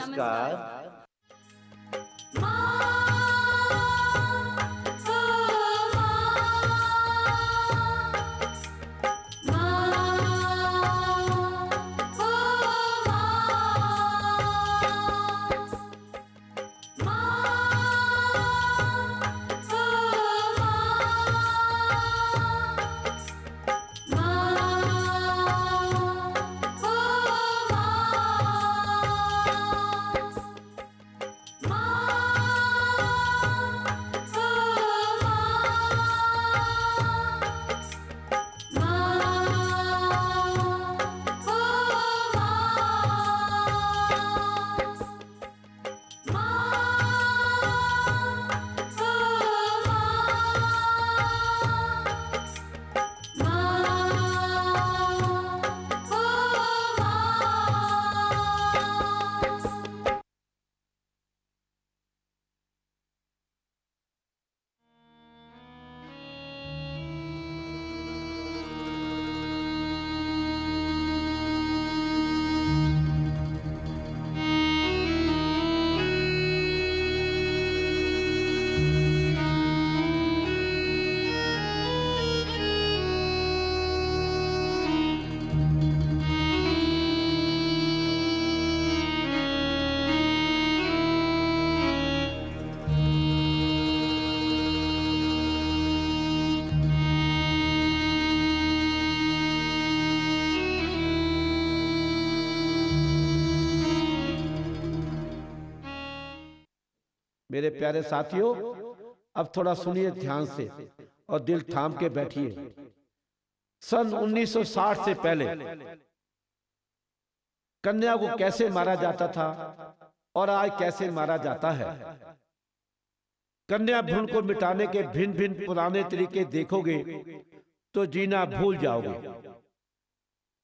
नमस्कार। मेरे प्यारे साथियों, अब थोड़ा सुनिए ध्यान से और दिल थाम के बैठिए। सन 1960 से पहले कन्या को कैसे मारा जाता था और आज कैसे मारा जाता है। कन्या भ्रूण को मिटाने के भिन्न भिन्न पुराने तरीके देखोगे तो जीना भूल जाओगे।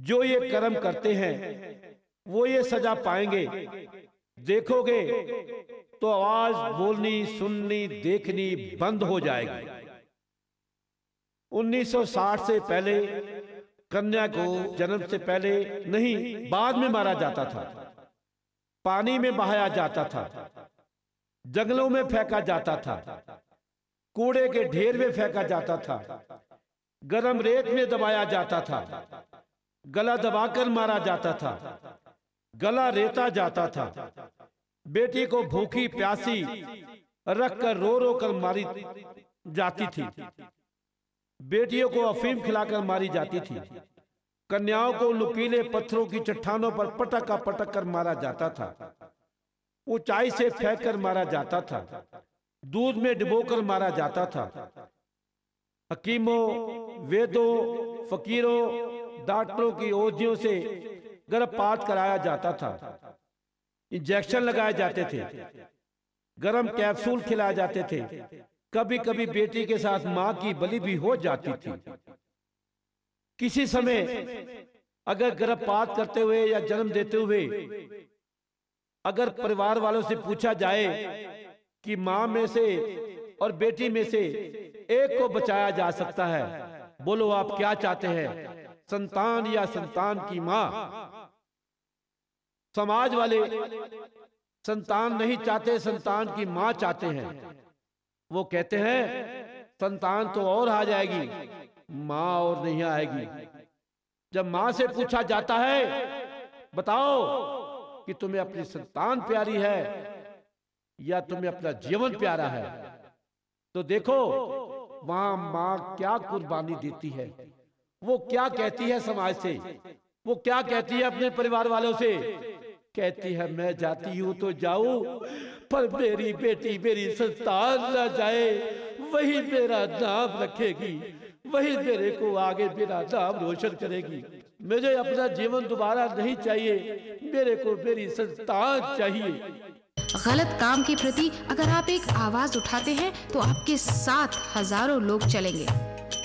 जो ये कर्म करते हैं वो ये सजा पाएंगे। देखोगे तो आवाज बोलनी, सुननी, देखनी बंद हो जाएगी। 1960 से पहले कन्या को जन्म से पहले नहीं, बाद में मारा जाता था। पानी में बहाया जाता था, जंगलों में फेंका जाता था, कूड़े के ढेर में फेंका जाता था, गरम रेत में दबाया जाता था, गला दबाकर मारा जाता था, गला रेता जाता था। बेटी को भूखी प्यासी रखकर रो रो कर मारी जाती थी। बेटियों को अफीम खिलाकर मारी जाती थी। कन्याओं को नुकीले पत्थरों की चट्टानों पर पटक कर मारा जाता था। ऊंचाई से फेंक कर मारा जाता था। दूध में डुबोकर मारा जाता था। हकीमों, वेदों, फकीरों, डॉक्टरों की ओझियों से गर्भपात कराया जाता था। इंजेक्शन लगाए जाते थे, गरम कैप्सूल खिलाए जाते थे। कभी कभी बेटी के साथ मां की बलि भी हो जाती थी। किसी समय अगर गर्भपात करते हुए या जन्म देते हुए अगर परिवार वालों से पूछा जाए कि मां में से और बेटी में से एक को बचाया जा सकता है, बोलो आप क्या चाहते हैं, संतान या संतान की मां? समाज वाले संतान नहीं चाहते, संतान की मां चाहते हैं। वो कहते हैं संतान तो और आ जाएगी, मां और नहीं आएगी। जब मां से पूछा जाता है बताओ कि तुम्हें अपनी संतान प्यारी है या तुम्हें अपना जीवन प्यारा है, तो देखो वहां मां क्या कुर्बानी देती है। वो क्या कहती है समाज से, वो क्या कहती है अपने परिवार वालों से। कहती है मैं जाती हूं तो जाऊं, पर मेरी बेटी, मेरी संतान न जाए, वही मेरा नाम रखेगी, वही मेरे को आगे मेरा नाम रोशन करेगी। मुझे अपना जीवन दोबारा नहीं चाहिए, मेरे को मेरी संतान चाहिए। गलत काम के प्रति अगर आप एक आवाज उठाते हैं तो आपके साथ हजारों लोग चलेंगे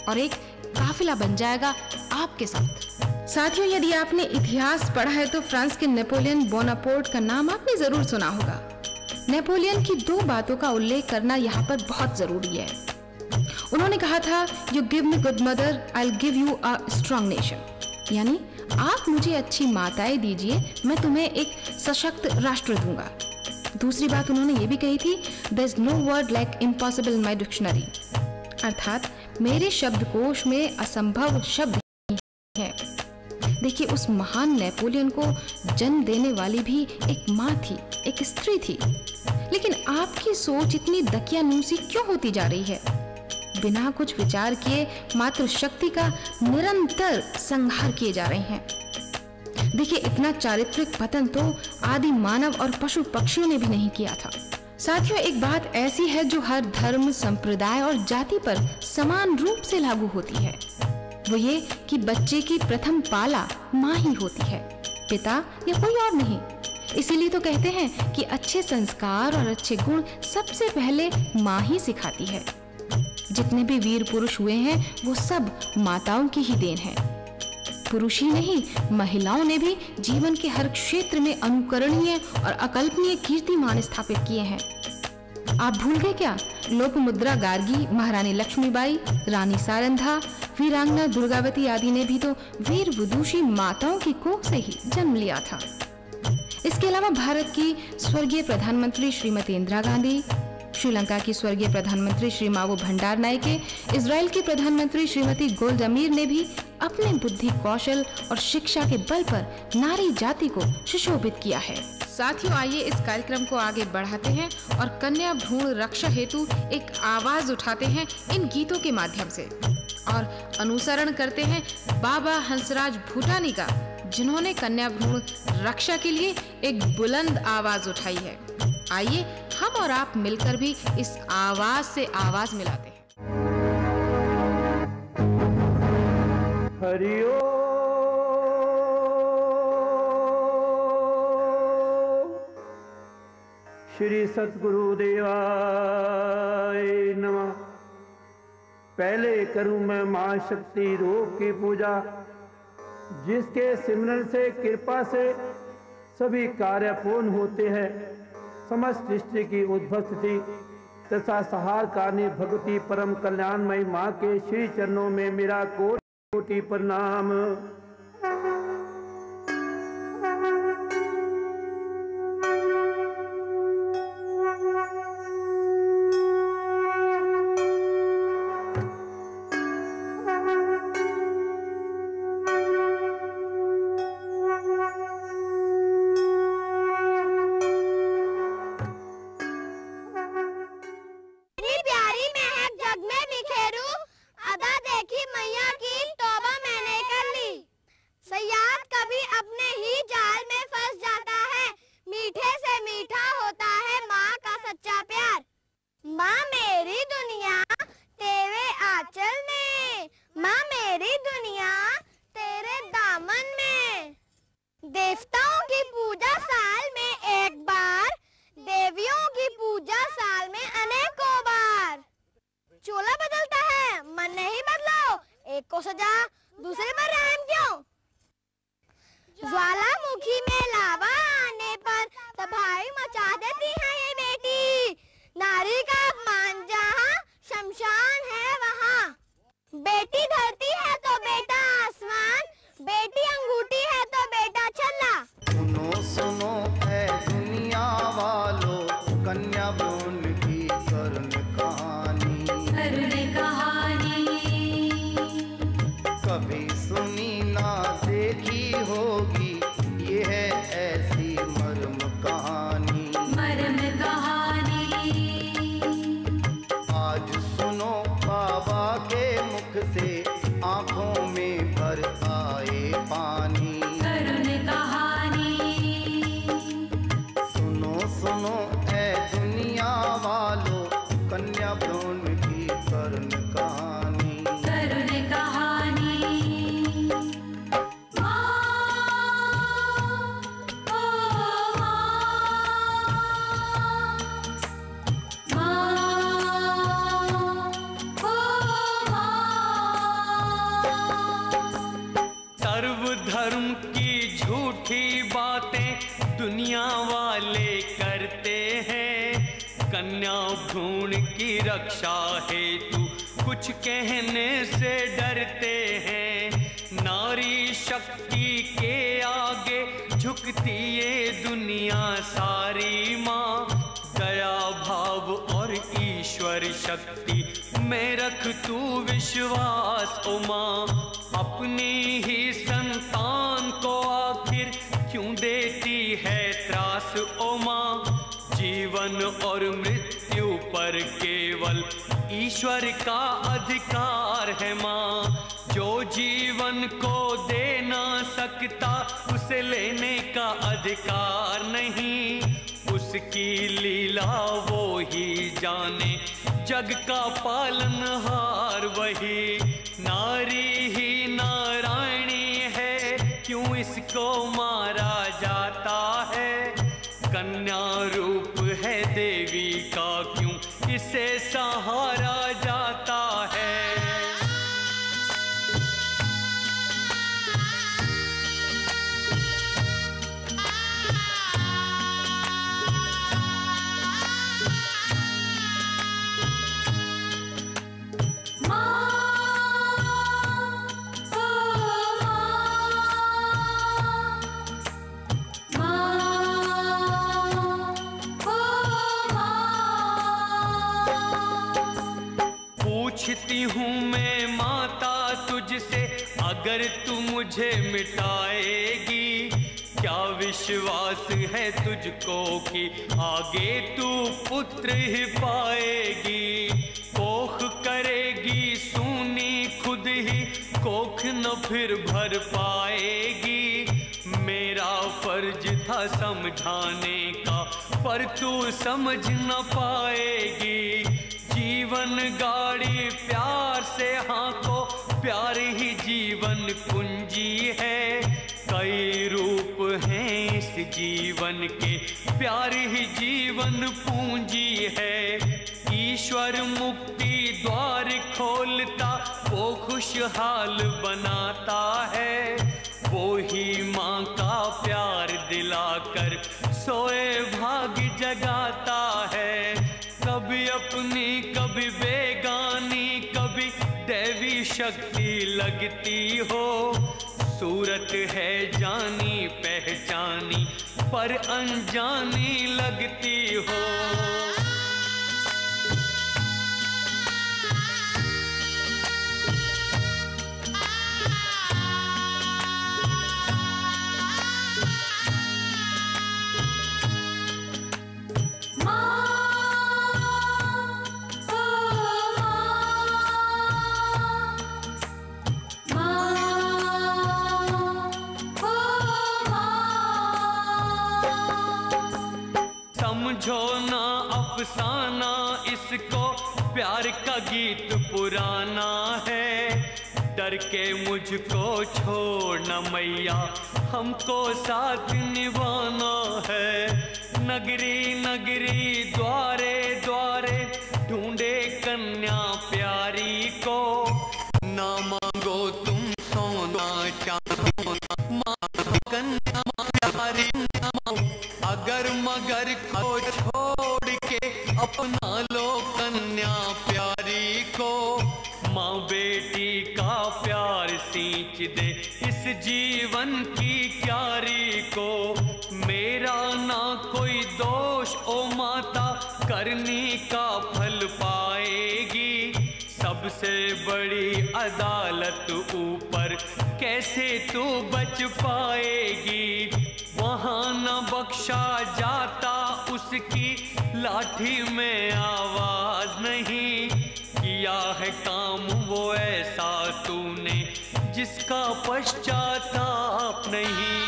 और एक काफिला बन जाएगा आपके साथ। साथियों, यदि आपने इतिहास पढ़ा है तो फ्रांस के नेपोलियन बोनापार्ट का नाम आपने जरूर सुना होगा। नेपोलियन की दो बातों का उल्लेख करना यहाँ पर बहुत जरूरी है। उन्होंने कहा था, you give me good mother, I will give you a strong nation. यानी आप मुझे अच्छी माताएं दीजिए, मैं तुम्हें एक सशक्त राष्ट्र दूंगा। दूसरी बात उन्होंने ये भी कही थी, there is no word like impossible in my dictionary, अर्थात मेरे शब्दकोश में असंभव शब्द नहीं है। देखिए, उस महान नेपोलियन को जन्म देने वाली भी एक माँ थी, एक स्त्री थी। लेकिन आपकी सोच इतनी दकियानूसी क्यों होती जा रही है? बिना कुछ विचार किए मात्र शक्ति का निरंतर संहार किए जा रहे हैं। देखिए, इतना चारित्रिक पतन तो आदि मानव और पशु पक्षियों ने भी नहीं किया था। साथियों, एक बात ऐसी है जो हर धर्म, संप्रदाय और जाति पर समान रूप से लागू होती है, वो ये कि बच्चे की प्रथम पाला माँ ही होती है, पिता या कोई और नहीं। इसीलिए तो कहते हैं कि अच्छे संस्कार और अच्छे गुण सबसे पहले माँ ही सिखाती है। जितने भी वीर पुरुष हुए हैं वो सब माताओं की ही देन है। पुरुष ही नहीं, महिलाओं ने भी जीवन के हर क्षेत्र में अनुकरणीय और अकल्पनीय कीर्तिमान स्थापित किए हैं। आप भूल गए क्या? लोपमुद्रा गार्गी, महारानी लक्ष्मीबाई, रानी सारंधा, वीरांगना दुर्गावती आदि ने भी तो वीर विदुषी माताओं की कोख से ही जन्म लिया था। इसके अलावा भारत की स्वर्गीय प्रधानमंत्री श्रीमती इंदिरा गांधी, श्रीलंका की स्वर्गीय प्रधानमंत्री श्री मावो भंडार नायके, इजराइल की प्रधानमंत्री श्रीमती गोल्डा मीर ने भी अपने बुद्धि, कौशल और शिक्षा के बल पर नारी जाति को सुशोभित किया है। साथियों, आइए इस कार्यक्रम को आगे बढ़ाते हैं और कन्या भ्रूण रक्षा हेतु एक आवाज उठाते हैं इन गीतों के माध्यम से और अनुसरण करते हैं बाबा हंसराज भूटानी का, जिन्होंने कन्या भ्रूण रक्षा के लिए एक बुलंद आवाज उठाई है। आइए हम और आप मिलकर भी इस आवाज से आवाज मिलाते हैं। हरि ओम। श्री सतगुरु देवाय नमः। पहले करूं मैं मां शक्ति रूप की पूजा, जिसके सिमरन से, कृपा से सभी कार्य पूर्ण होते हैं। समस्त सृष्टि की उद्भव स्थिति तथा सहार कारणी भगवती परम कल्याणमयी माँ के श्री चरणों में मेरा कोटि प्रणाम। देवताओं की पूजा साल में एक बार, देवियों की पूजा साल में अनेकों बार। चोला बदलता है, मन नहीं बदलाओ। एक को सजा, दूसरे पर रहम क्यों? ज्वालामुखी में लावा आने पर तबाही मचा देती है ये बेटी। नारी का अपमान जहाँ, शमशान है वहाँ। बेटी धरती है तो बेटा आसमान, बेटी अंगूठी है तो बेटा छल्ला। सुनो सुनो ऐ दुनिया वालों, कन्या भ्रूण की करुण कहानी। कभी सुनी ना देखी होगी, ये है ऐसी मर्म कहानी। आज सुनो बाबा के मुख से, आंखों में भर आए पानी। सुनो सुनो ऐ दुनिया वालों, कन्या भ्रूण की करुण कहानी। सर्वधर्म की झूठी बातें दुनिया वाले करते हैं। कन्या भ्रूण की रक्षा हेतु कुछ कहने से डरते हैं। नारी शक्ति के आगे झुकती ये दुनिया सारी माँ। दया भाव और ईश्वर शक्ति में रख तू विश्वास ओ माँ। अपनी ही संतान को आखिर क्यों देती है त्रास ओ माँ। जीवन और मृत्यु पर केवल ईश्वर का अधिकार है माँ। जो जीवन को दे ना सकता उसे लेने का अधिकार नहीं। उसकी लीला वो ही जाने, जग का पालनहार वही। नारी ही नारायणी है, क्यों इसको मारा जाता है। कन्या रूप है देवी का, क्यों इसे सहारा जाता है। पूछती हूँ मैं माता तुझसे, अगर तू मुझे मिटाएगी, क्या विश्वास है तुझको कि आगे तू पुत्र ही पाएगी। कोख करेगी सूनी खुद ही, कोख न फिर भर पाएगी। मेरा फर्ज था समझाने का, पर तू समझ न पाएगी। जीवन गाड़ी प्यार से हाँको, प्यार ही जीवन कुंजी है। कई रूप हैं इस जीवन के, प्यार ही जीवन पूंजी है। ईश्वर मुक्ति द्वार खोलता, वो खुशहाल बनाता है। वो ही माँ का प्यार दिलाकर सोए भाग्य जगाता है। कभी अपनी कभी बेगानी, कभी दैवी शक्ति लगती हो। सूरत है जानी पहचानी, पर अनजानी लगती हो। समझो ना अफसाना इसको, प्यार का गीत पुराना है। डर के मुझको छोड़ना मैया, हमको साथ निभाना है। नगरी नगरी द्वारे द्वारे ढूंढे कन्या प्यारी को। ना मांगो तुम सोना चांदी, मांगो कन्या प्यारी ना मांगो। अगर मगर को छोड़ के अपना लो कन्या प्यारी को। माँ बेटी का प्यार सींच दे इस जीवन की क्यारी को। मेरा ना कोई दोष ओ माता, करनी का फल पाएगी। सबसे बड़ी अदालत ऊपर, कैसे तू बच पाएगी। वहाँ न बख्शा जाता उसकी लाठी में आवाज नहीं। किया है काम वो ऐसा तूने, जिसका पश्चाताप नहीं।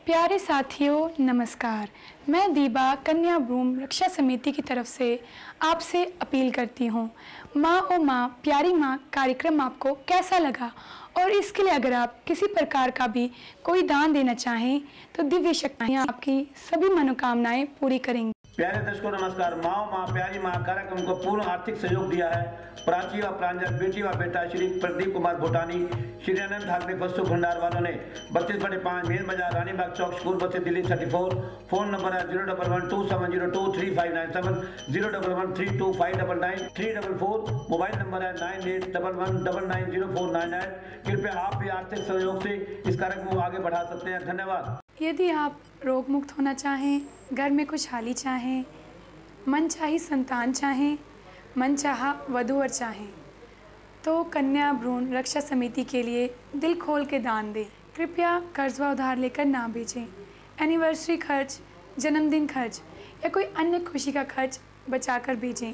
प्यारे साथियों नमस्कार। मैं दीबा कन्या भ्रूण रक्षा समिति की तरफ से आपसे अपील करती हूँ। माँ ओ माँ प्यारी माँ कार्यक्रम आपको कैसा लगा, और इसके लिए अगर आप किसी प्रकार का भी कोई दान देना चाहें तो दिव्य शक्तियाँ आपकी सभी मनोकामनाएं पूरी करेंगी। प्यारे दर्शकों नमस्कार। माँ माँ प्यारी माँ कार्यक्रम को पूर्ण आर्थिक सहयोग दिया है प्राची व प्रांजल, बेटी व बेटा श्री प्रदीप कुमार भूटानी, श्री अनंत ठाकरे वस्तु भंडार वालों ने 32/5 मेन बाजार रानीबाग चौक स्कूल बच्चे दिल्ली 34। फोन नंबर है 01127023597, 011325999, 344। मोबाइल नंबर है 9811990499। कृपया आप भी आर्थिक सहयोग से इस कार्यक्रम को आगे बढ़ा सकते हैं। धन्यवाद। यदि आप रोग मुक्त होना चाहें, घर में खुशहाली चाहें, मनचाही संतान चाहें, मनचाहा वधू चाहें, तो कन्या भ्रूण रक्षा समिति के लिए दिल खोल के दान दें। कृपया कर्ज व उधार लेकर ना भेजें। एनिवर्सरी खर्च, जन्मदिन खर्च या कोई अन्य खुशी का खर्च बचाकर भेजें।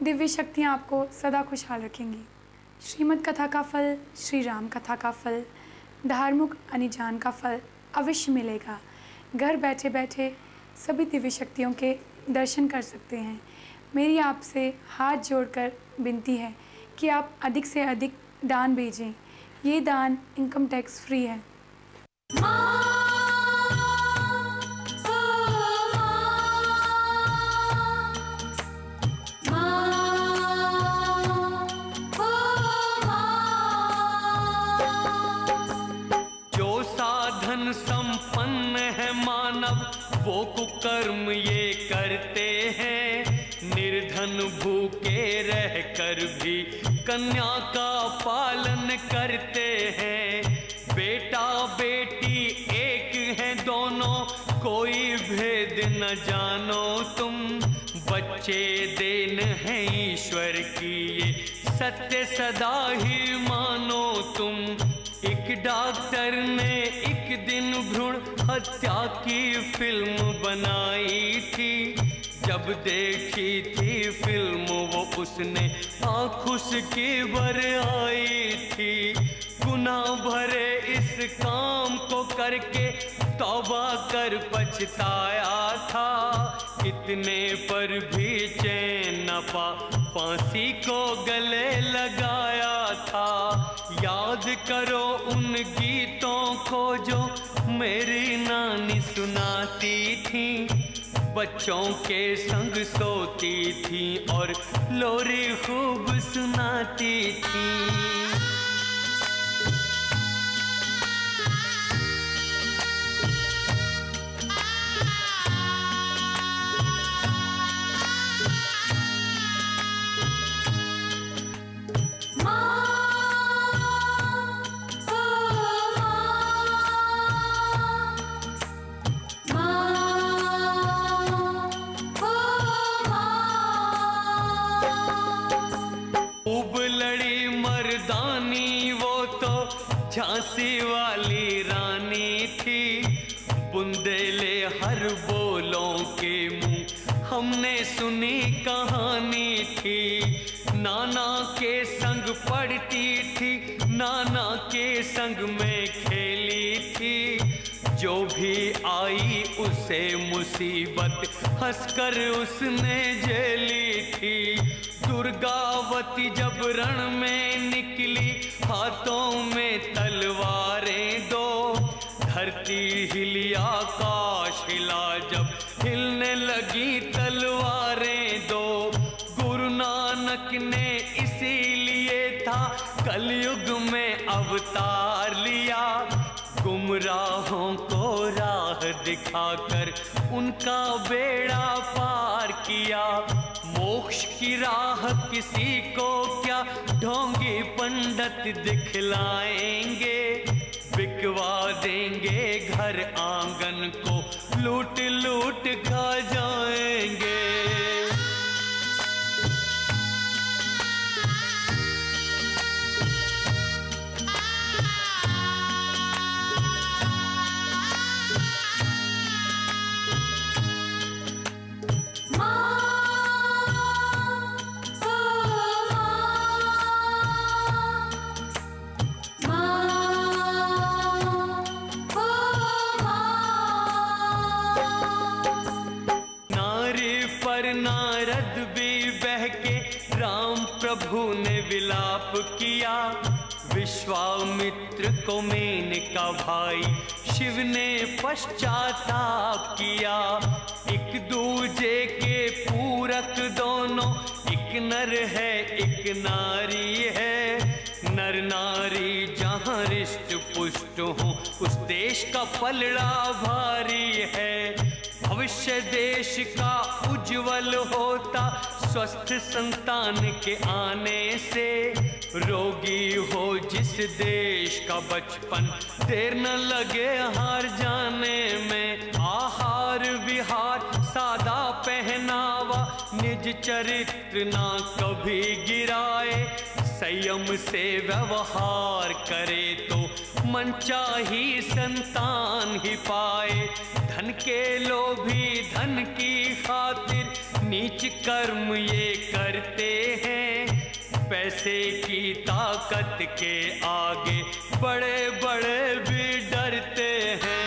दिव्य शक्तियाँ आपको सदा खुशहाल रखेंगी। श्रीमद् कथा का फल, श्री राम कथा का फल, धार्मिक अनिजान का फल अवश्य मिलेगा। घर बैठे बैठे सभी दिव्य शक्तियों के दर्शन कर सकते हैं। मेरी आपसे हाथ जोड़कर विनती है कि आप अधिक से अधिक दान भेजें। ये दान इनकम टैक्स फ्री है। जो साधन संपन्न है मानव वो कुकर्म ये करते हैं। निर्धन भूखे रहकर भी कन्या का पालन करते हैं। बेटा बेटी एक है दोनों, कोई भेद न जानो तुम। बच्चे देन है ईश्वर की ये सत्य सदा ही मानो तुम। एक डॉक्टर ने एक दिन भ्रूण हत्या की फिल्म बनाई थी। जब देखी थी फिल्म वो उसने आँखों की भर आई थी। गुनाह भरे इस काम को करके तौबा कर पछताया था। इतने पर भी चैन न पा फांसी को गले लगाया था। याद करो उन गीतों को जो मेरी नानी सुनाती थी। बच्चों के संग सोती थी और लोरी खूब सुनाती थी। झांसी वाली रानी थी। बुंदेले हर बोलों के मुंह हमने सुनी कहानी थी। नाना के संग पढ़ती थी, नाना के संग में खेली थी। जो भी आई उसे मुसीबत हंसकर उसने झेली थी। दुर्गावती जब रण में निकली हाथों में तलवारें दो। धरती हिली आकाश हिला जब हिलने लगी तलवारें दो। गुरु नानक ने इसीलिए था कलयुग में अवतार लिया। गुमराहों को राह दिखाकर उनका बेड़ा पार किया। मोक्ष की राह किसी को क्या ढोंगी पंडित दिखलाएंगे। बिकवा देंगे घर आंगन को, लूट लूट खा जाएंगे। प्रभु ने विलाप किया। विश्वामित्र को मेनका भाई शिव ने पश्चाताप किया। एक दूजे के पूरक दोनों, एक नर है एक नारी है। नर नारी जहाँ रिष्ट पुष्ट हो, उस देश का पलड़ा भारी है। भविष्य देश का उज्जवल होता, स्वस्थ संतान के आने से। रोगी हो जिस देश का बचपन, देर न लगे हार जाने में। आहार विहार सादा पहनावा, निज चरित्र ना कभी गिराए। संयम से व्यवहार करे तो मनचाही संतान ही पाए। धन के लोभी धन की खातिर, नीच कर्म ये करते हैं। पैसे की ताकत के आगे बड़े बड़े भी डरते हैं।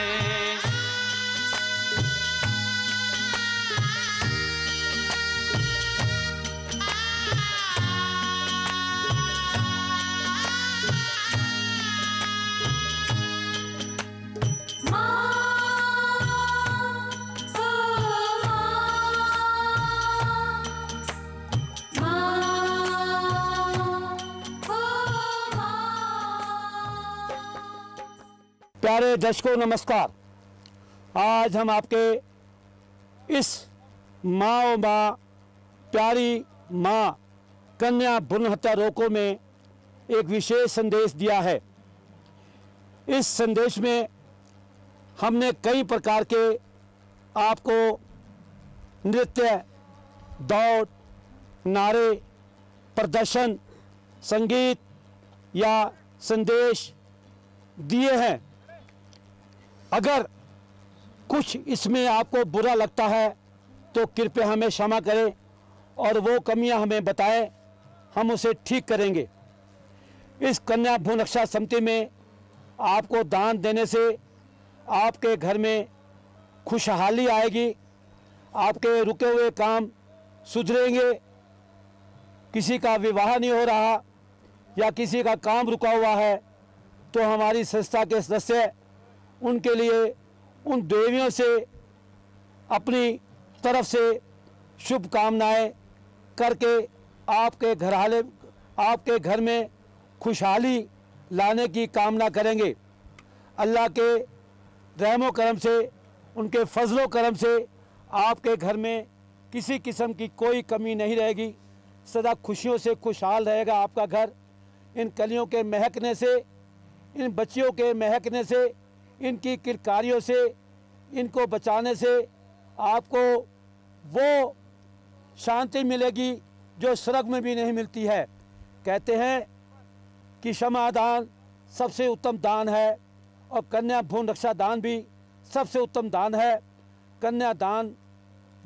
प्यारे दर्शकों नमस्कार। आज हम आपके इस माँ ओ माँ प्यारी माँ कन्या भ्रूण हत्या रोको में एक विशेष संदेश दिया है। इस संदेश में हमने कई प्रकार के आपको नृत्य, दौड़, नारे, प्रदर्शन, संगीत या संदेश दिए हैं। अगर कुछ इसमें आपको बुरा लगता है तो कृपया हमें क्षमा करें और वो कमियां हमें बताएं, हम उसे ठीक करेंगे। इस कन्या भ्रूण रक्षा समिति में आपको दान देने से आपके घर में खुशहाली आएगी, आपके रुके हुए काम सुधरेंगे। किसी का विवाह नहीं हो रहा या किसी का काम रुका हुआ है तो हमारी संस्था के सदस्य उनके लिए उन देवियों से अपनी तरफ से शुभकामनाएं करके आपके घर में खुशहाली लाने की कामना करेंगे। अल्लाह के रहमो करम से, उनके फजलो करम से आपके घर में किसी किस्म की कोई कमी नहीं रहेगी। सदा खुशियों से खुशहाल रहेगा आपका घर। इन कलियों के महकने से, इन बच्चियों के महकने से, इनकी किलकारियों से, इनको बचाने से आपको वो शांति मिलेगी जो स्वर्ग में भी नहीं मिलती है। कहते हैं कि क्षमा दान सबसे उत्तम दान है और कन्या भ्रूण रक्षा दान भी सबसे उत्तम दान है। कन्या दान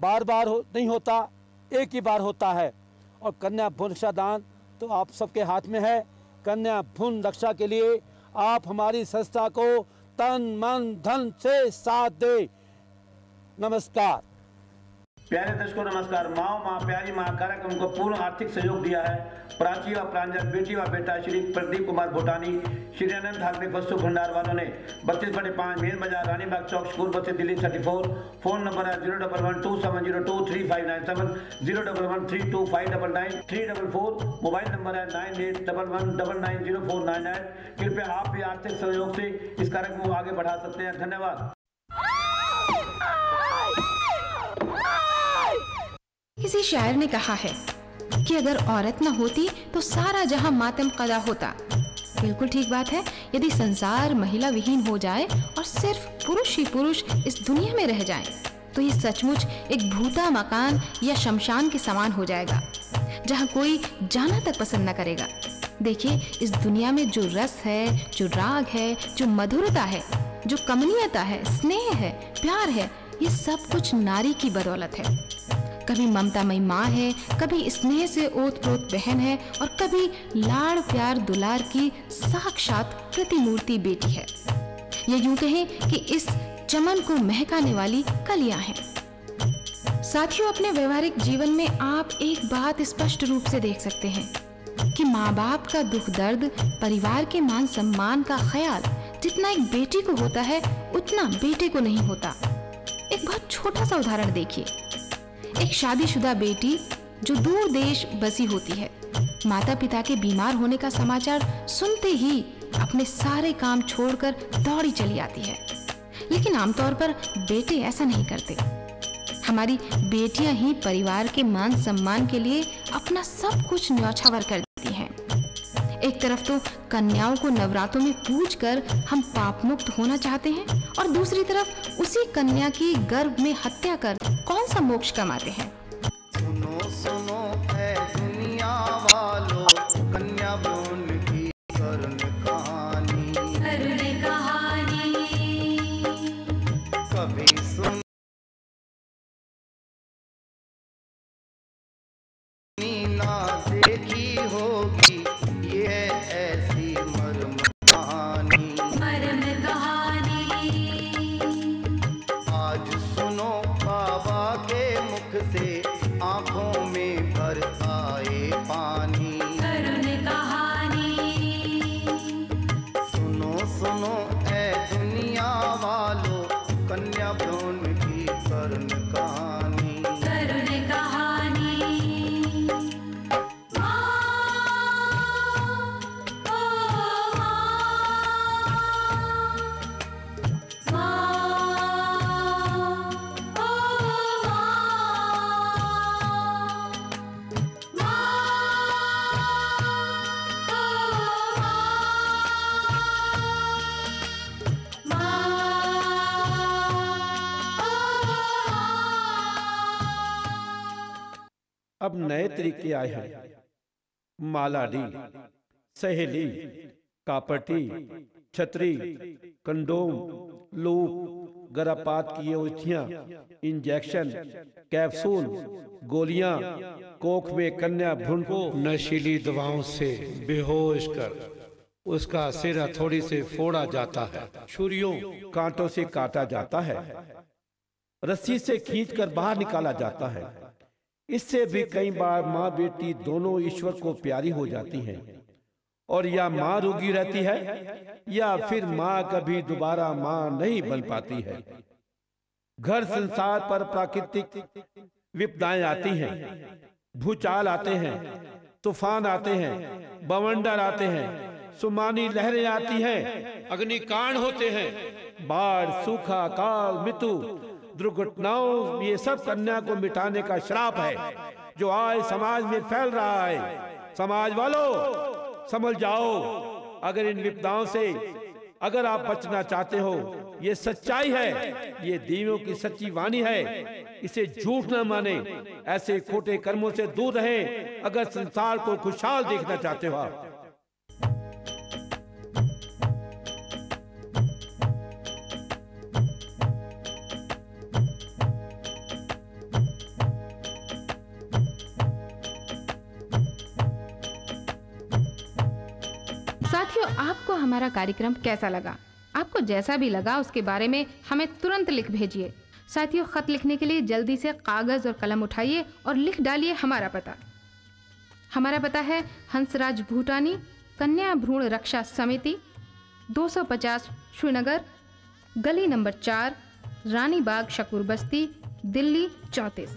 बार बार नहीं होता, एक ही बार होता है और कन्या भ्रूण रक्षा दान तो आप सबके हाथ में है। कन्या भ्रूण रक्षा के लिए आप हमारी संस्था को तन मन धन से साथ दे। नमस्कार। प्यारे दर्शकों नमस्कार। माँ प्यारी माँ कार्यक्रम को पूर्ण आर्थिक सहयोग दिया है प्राची व प्रांजल, बेटी व बेटा श्री प्रदीप कुमार भूटानी, श्री अनंत ठाकरे वस्तु भंडार वालों ने 32/5 मेन बाजार रानीबाग चौक स्कूल बच्चे दिल्ली 34। फोन नंबर है 01127023597, 01132599344। मोबाइल नंबर है 9811990498। कृपया आप भी आर्थिक सहयोग से इस कार्यक्रम को आगे बढ़ा सकते हैं। धन्यवाद। किसी शायर ने कहा है कि अगर औरत न होती तो सारा जहां मातम कदा होता। बिल्कुल ठीक बात है। यदि संसार महिला विहीन हो जाए और सिर्फ पुरुष ही पुरुष इस दुनिया में रह जाएं, तो ये सचमुच एक भूता मकान या शमशान के समान हो जाएगा, जहां कोई जाना तक पसंद न करेगा। देखिए, इस दुनिया में जो रस है, जो राग है, जो मधुरता है, जो कमनीयता है, स्नेह है, प्यार है, ये सब कुछ नारी की बदौलत है। कभी ममतामयी माँ है, कभी स्नेह से ओत-प्रोत बहन है और कभी लाड़ प्यार दुलार की साक्षात प्रतिमूर्ति बेटी है। या यूं कहें कि इस चमन को महकाने वाली कलियां हैं। साथियों, अपने व्यवहारिक जीवन में आप एक बात स्पष्ट रूप से देख सकते हैं कि माँ बाप का दुख दर्द, परिवार के मान सम्मान का ख्याल जितना एक बेटी को होता है उतना बेटे को नहीं होता। एक बहुत छोटा सा उदाहरण देखिए। एक शादीशुदा बेटी जो दूर देश बसी होती है, माता पिता के बीमार होने का समाचार सुनते ही अपने सारे काम छोड़कर दौड़ी चली आती है। लेकिन आमतौर पर बेटे ऐसा नहीं करते। हमारी बेटियां ही परिवार के मान सम्मान के लिए अपना सब कुछ न्यौछावर कर देती हैं। एक तरफ तो कन्याओं को नवरात्रों में पूजकर हम पाप मुक्त होना चाहते हैं और दूसरी तरफ उसी कन्या की गर्भ में हत्या कर कौन सा मोक्ष कमाते हैं। सुनो सुनो ऐ दुनिया वालों, कन्या भ्रूण की करुण कहानी, कभी सुनी ना देखी होगी ये ऐसी मर्म कहानी। आज सुनो बाबा के मुख से आंखों में भर आए पानी। सुनो सुनो ऐ दुनिया वालों, कन्या भ्रूण की करुण कहानी। अब नए तरीके आए हैं। मालाडी, सहेली, कापटी, छतरी, कंडोम, लूप, गरापात किए उथियां, इंजेक्शन, कैप्सूल, गोलियां, कोख में कन्या भ्रूण को नशीली दवाओं से बेहोश कर उसका सिर हथौड़ी से फोड़ा जाता है, छुरियों कांटों से काटा जाता है, रस्सी से खींचकर बाहर निकाला जाता है। इससे भी कई बार माँ बेटी दोनों ईश्वर को प्यारी हो जाती हैं और या माँ रोगी रहती है या फिर माँ कभी दोबारा माँ नहीं बन पाती है। घर संसार पर प्राकृतिक विपदाएं आती हैं, भूचाल आते हैं, तूफान आते हैं, बवंडर आते हैं, सुमानी लहरें आती हैं, अग्निकांड होते हैं, बाढ़, सूखा, काल, मृत्यु, दुर्घटनाओं, ये सब कन्या को मिटाने का श्राप है जो आज समाज में फैल रहा है। समाज वालों समझ जाओ, अगर इन विपदाओं से अगर आप बचना चाहते हो, ये सच्चाई है, ये देवियों की सच्ची वाणी है, इसे झूठ न माने, ऐसे खोटे कर्मों से दूर रहें अगर संसार को खुशहाल देखना चाहते हो आप। साथियों, आपको हमारा कार्यक्रम कैसा लगा? आपको जैसा भी लगा उसके बारे में हमें तुरंत लिख भेजिए। साथियों, खत लिखने के लिए जल्दी से कागज और कलम उठाइए और लिख डालिए हमारा पता। हमारा पता है हंसराज भूटानी, कन्या भ्रूण रक्षा समिति, 250 श्रीनगर, गली नंबर 4, रानी बाग, शकूर बस्ती, दिल्ली 34।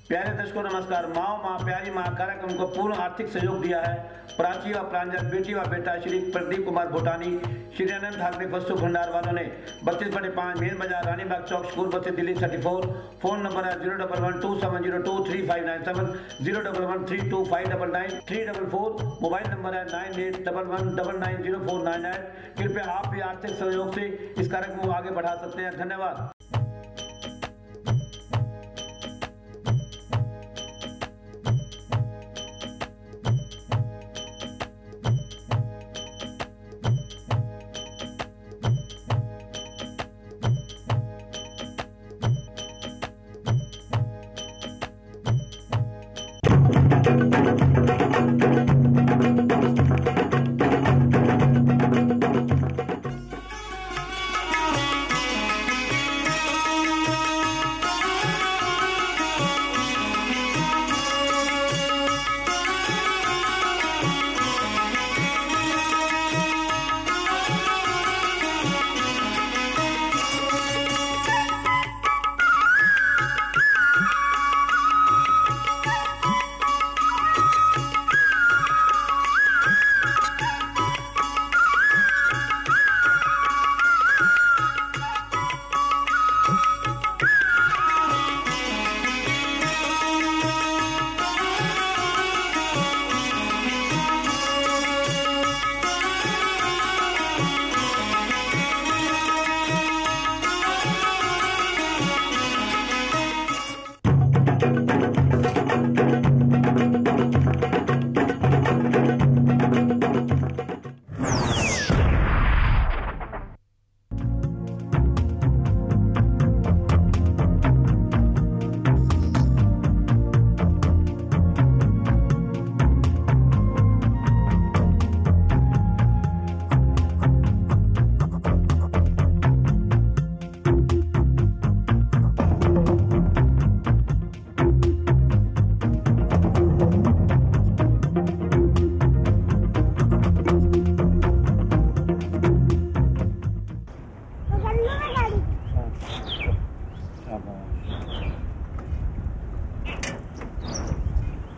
प्यारे दर्शकों नमस्कार। माँ माँ प्यारी माँ कार्यक्रम को पूर्ण आर्थिक सहयोग दिया है प्राची व प्रांजल, बेटी व बेटा श्री प्रदीप कुमार भूटानी, श्री अनंत ठाकरे वस्तु भंडार वालों ने 32/5 मेन बाजार, रानीबाग चौक, शकूर बस्ती, दिल्ली 34। फोन नंबर है 01127025997, 011325999, 344। मोबाइल नंबर है 9811990498। कृपया आप भी आर्थिक सहयोग से इस कार्यक्रम को आगे बढ़ा सकते हैं। धन्यवाद।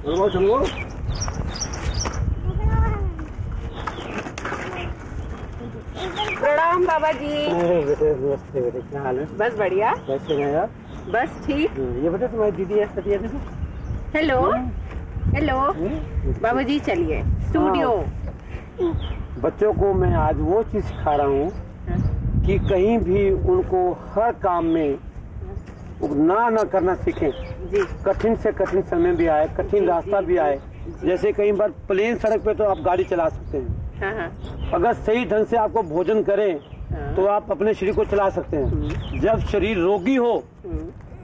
प्रणाम बाबा जी। नमस्ते बेटे, क्या हाल है? बस बढ़िया। कैसे हैं आप? बस ठीक। ये बेटा तुम्हारी दीदी है सतिया देखो। हेलो हेलो बाबा जी, चलिए स्टूडियो। बच्चों को मैं आज वो चीज सिखा रहा हूँ कि कहीं भी उनको हर काम में ना करना सीखें। जी। कठिन से कठिन समय भी आए, कठिन रास्ता भी आए, जैसे कई बार प्लेन सड़क पे तो आप गाड़ी चला सकते हैं। हाँ। अगर सही ढंग से आपको भोजन करें तो आप अपने शरीर को चला सकते हैं। जब शरीर रोगी हो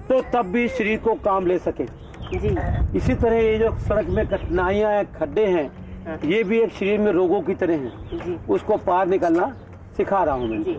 तो तब भी शरीर को काम ले सके। जी। इसी तरह ये जो सड़क में कठिनाइयां हैं, खड्डे हैं, ये भी एक शरीर में रोगों की तरह हैं। उसको पार निकलना सिखा रहा हूँ मैं। जी,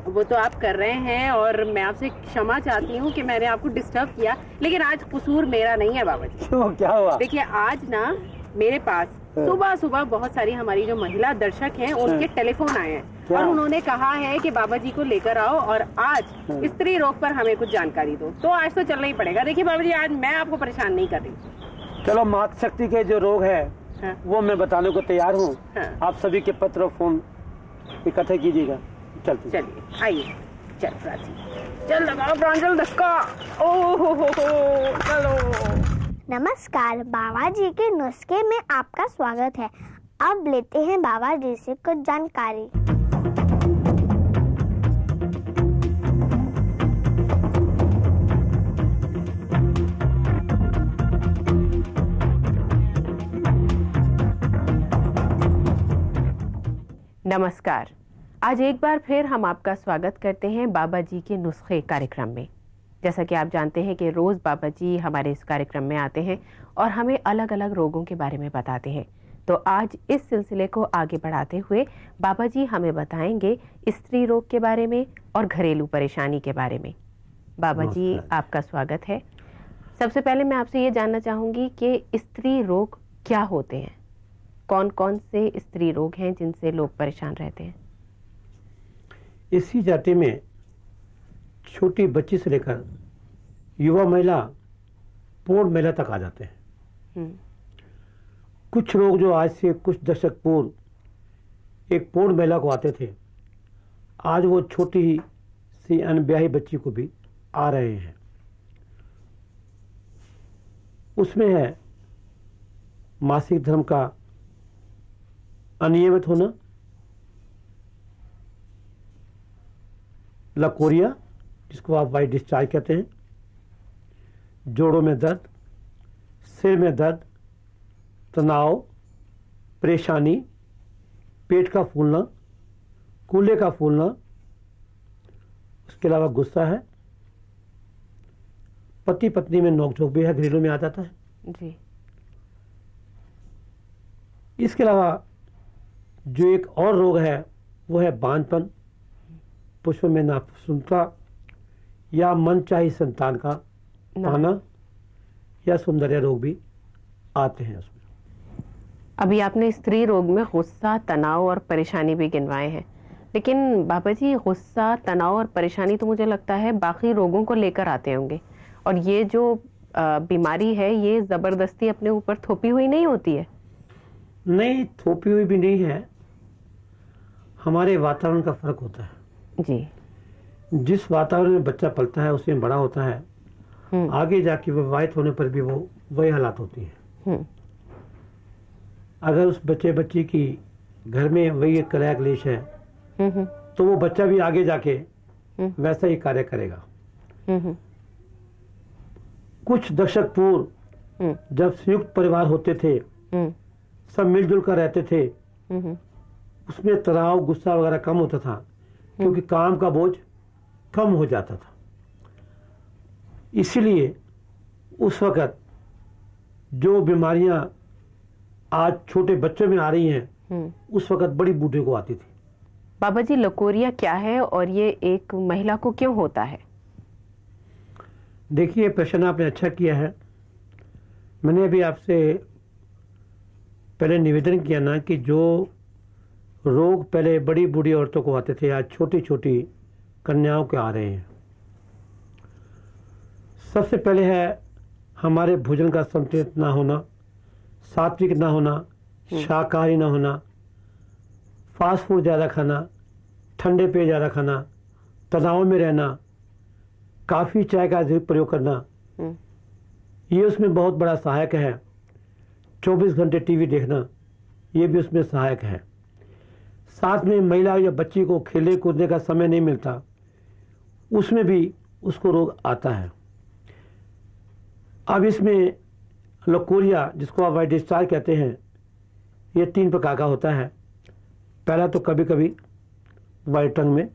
वो तो आप कर रहे हैं और मैं आपसे क्षमा चाहती हूँ कि मैंने आपको डिस्टर्ब किया, लेकिन आज कसूर मेरा नहीं है बाबा जी। क्यों, क्या हुआ? देखिए, आज ना मेरे पास सुबह सुबह बहुत सारी हमारी जो महिला दर्शक हैं उनके टेलीफोन आए हैं और उन्होंने कहा है कि बाबा जी को लेकर आओ और आज स्त्री रोग पर हमें कुछ जानकारी दो। तो आज तो चलना ही पड़ेगा। देखिए बाबा जी, आज मैं आपको परेशान नहीं कर रही। चलो, मातृ शक्ति के जो रोग है वो मैं बताने को तैयार हूँ। आप सभी के पत्र और फोन इकट्ठे कीजिएगा। चलिए आइए। चल प्राची, चल लगाओ प्रांजल धक्का। ओहो चलो। नमस्कार, बाबा जी के नुस्खे में आपका स्वागत है। अब लेते हैं बाबा जी से कुछ जानकारी। नमस्कार, आज एक बार फिर हम आपका स्वागत करते हैं बाबा जी के नुस्खे कार्यक्रम में। जैसा कि आप जानते हैं कि रोज़ बाबा जी हमारे इस कार्यक्रम में आते हैं और हमें अलग अलग रोगों के बारे में बताते हैं। तो आज इस सिलसिले को आगे बढ़ाते हुए बाबा जी हमें बताएंगे स्त्री रोग के बारे में और घरेलू परेशानी के बारे में। बाबा जी, आपका स्वागत है। सबसे पहले मैं आपसे ये जानना चाहूँगी कि स्त्री रोग क्या होते हैं? कौन कौन से स्त्री रोग हैं जिनसे लोग परेशान रहते हैं? इसी जाति में छोटी बच्ची से लेकर युवा महिला, पूर्ण महिला तक आ जाते हैं। कुछ रोग जो आज से कुछ दशक पूर्व एक पूर्ण महिला को आते थे, आज वो छोटी सी अनब्याही बच्ची को भी आ रहे हैं। उसमें है मासिक धर्म का अनियमित होना, लकोरिया जिसको आप वाइट डिस्चार्ज कहते हैं, जोड़ों में दर्द, सिर में दर्द, तनाव, परेशानी, पेट का फूलना, कूल्हे का फूलना, उसके अलावा गुस्सा है, पति पत्नी में नोकझोंक भी है, घरेलू में आ जाता है जी। इसके अलावा जो एक और रोग है वो है बांझपन, पुष्प में नापसंदता या मनचाही संतान का पाना या सौंदर्य रोग भी आते हैं उसमें। अभी आपने स्त्री रोग में गुस्सा, तनाव और परेशानी भी गिनवाए हैं, लेकिन बाबा जी गुस्सा, तनाव और परेशानी तो मुझे लगता है बाकी रोगों को लेकर आते होंगे, और ये जो बीमारी है ये जबरदस्ती अपने ऊपर थोपी हुई नहीं होती है? नहीं, थोपी हुई भी नहीं है, हमारे वातावरण का फर्क होता है जी। जिस वातावरण में बच्चा पलता है उसमें बड़ा होता है, आगे जाके विवाहित होने पर भी वो वही हालात होती है। अगर उस बच्ची की घर में वही एक कलह क्लेश है तो वो बच्चा भी आगे जाके वैसा ही कार्य करेगा। कुछ दशक पूर्व जब संयुक्त परिवार होते थे, सब मिलजुल कर रहते थे, उसमें तनाव, गुस्सा वगैरह कम होता था क्योंकि काम का बोझ कम हो जाता था। इसीलिए उस वक्त जो बीमारियां आज छोटे बच्चों में आ रही हैं उस वक्त बड़ी बूढ़े को आती थी। बाबा जी, लकोरिया क्या है और ये एक महिला को क्यों होता है? देखिए, प्रश्न आपने अच्छा किया है। मैंने अभी आपसे पहले निवेदन किया ना कि जो रोग पहले बड़ी बूढ़ी औरतों को आते थे आज छोटी छोटी कन्याओं के आ रहे हैं। सबसे पहले है हमारे भोजन का संतुलित ना होना, सात्विक ना होना, शाकाहारी ना होना, फास्ट फूड ज़्यादा खाना, ठंडे पेय ज़्यादा खाना, तनाव में रहना, काफ़ी चाय का अधिक प्रयोग करना, ये उसमें बहुत बड़ा सहायक है। 24 घंटे टीवी देखना, ये भी उसमें सहायक है। साथ में महिला या बच्ची को खेलने कूदने का समय नहीं मिलता, उसमें भी उसको रोग आता है। अब इसमें लकोरिया, जिसको आप वाइट डिस्चार्ज कहते हैं, ये 3 प्रकार का होता है। पहला तो कभी कभी वाइट रंग में,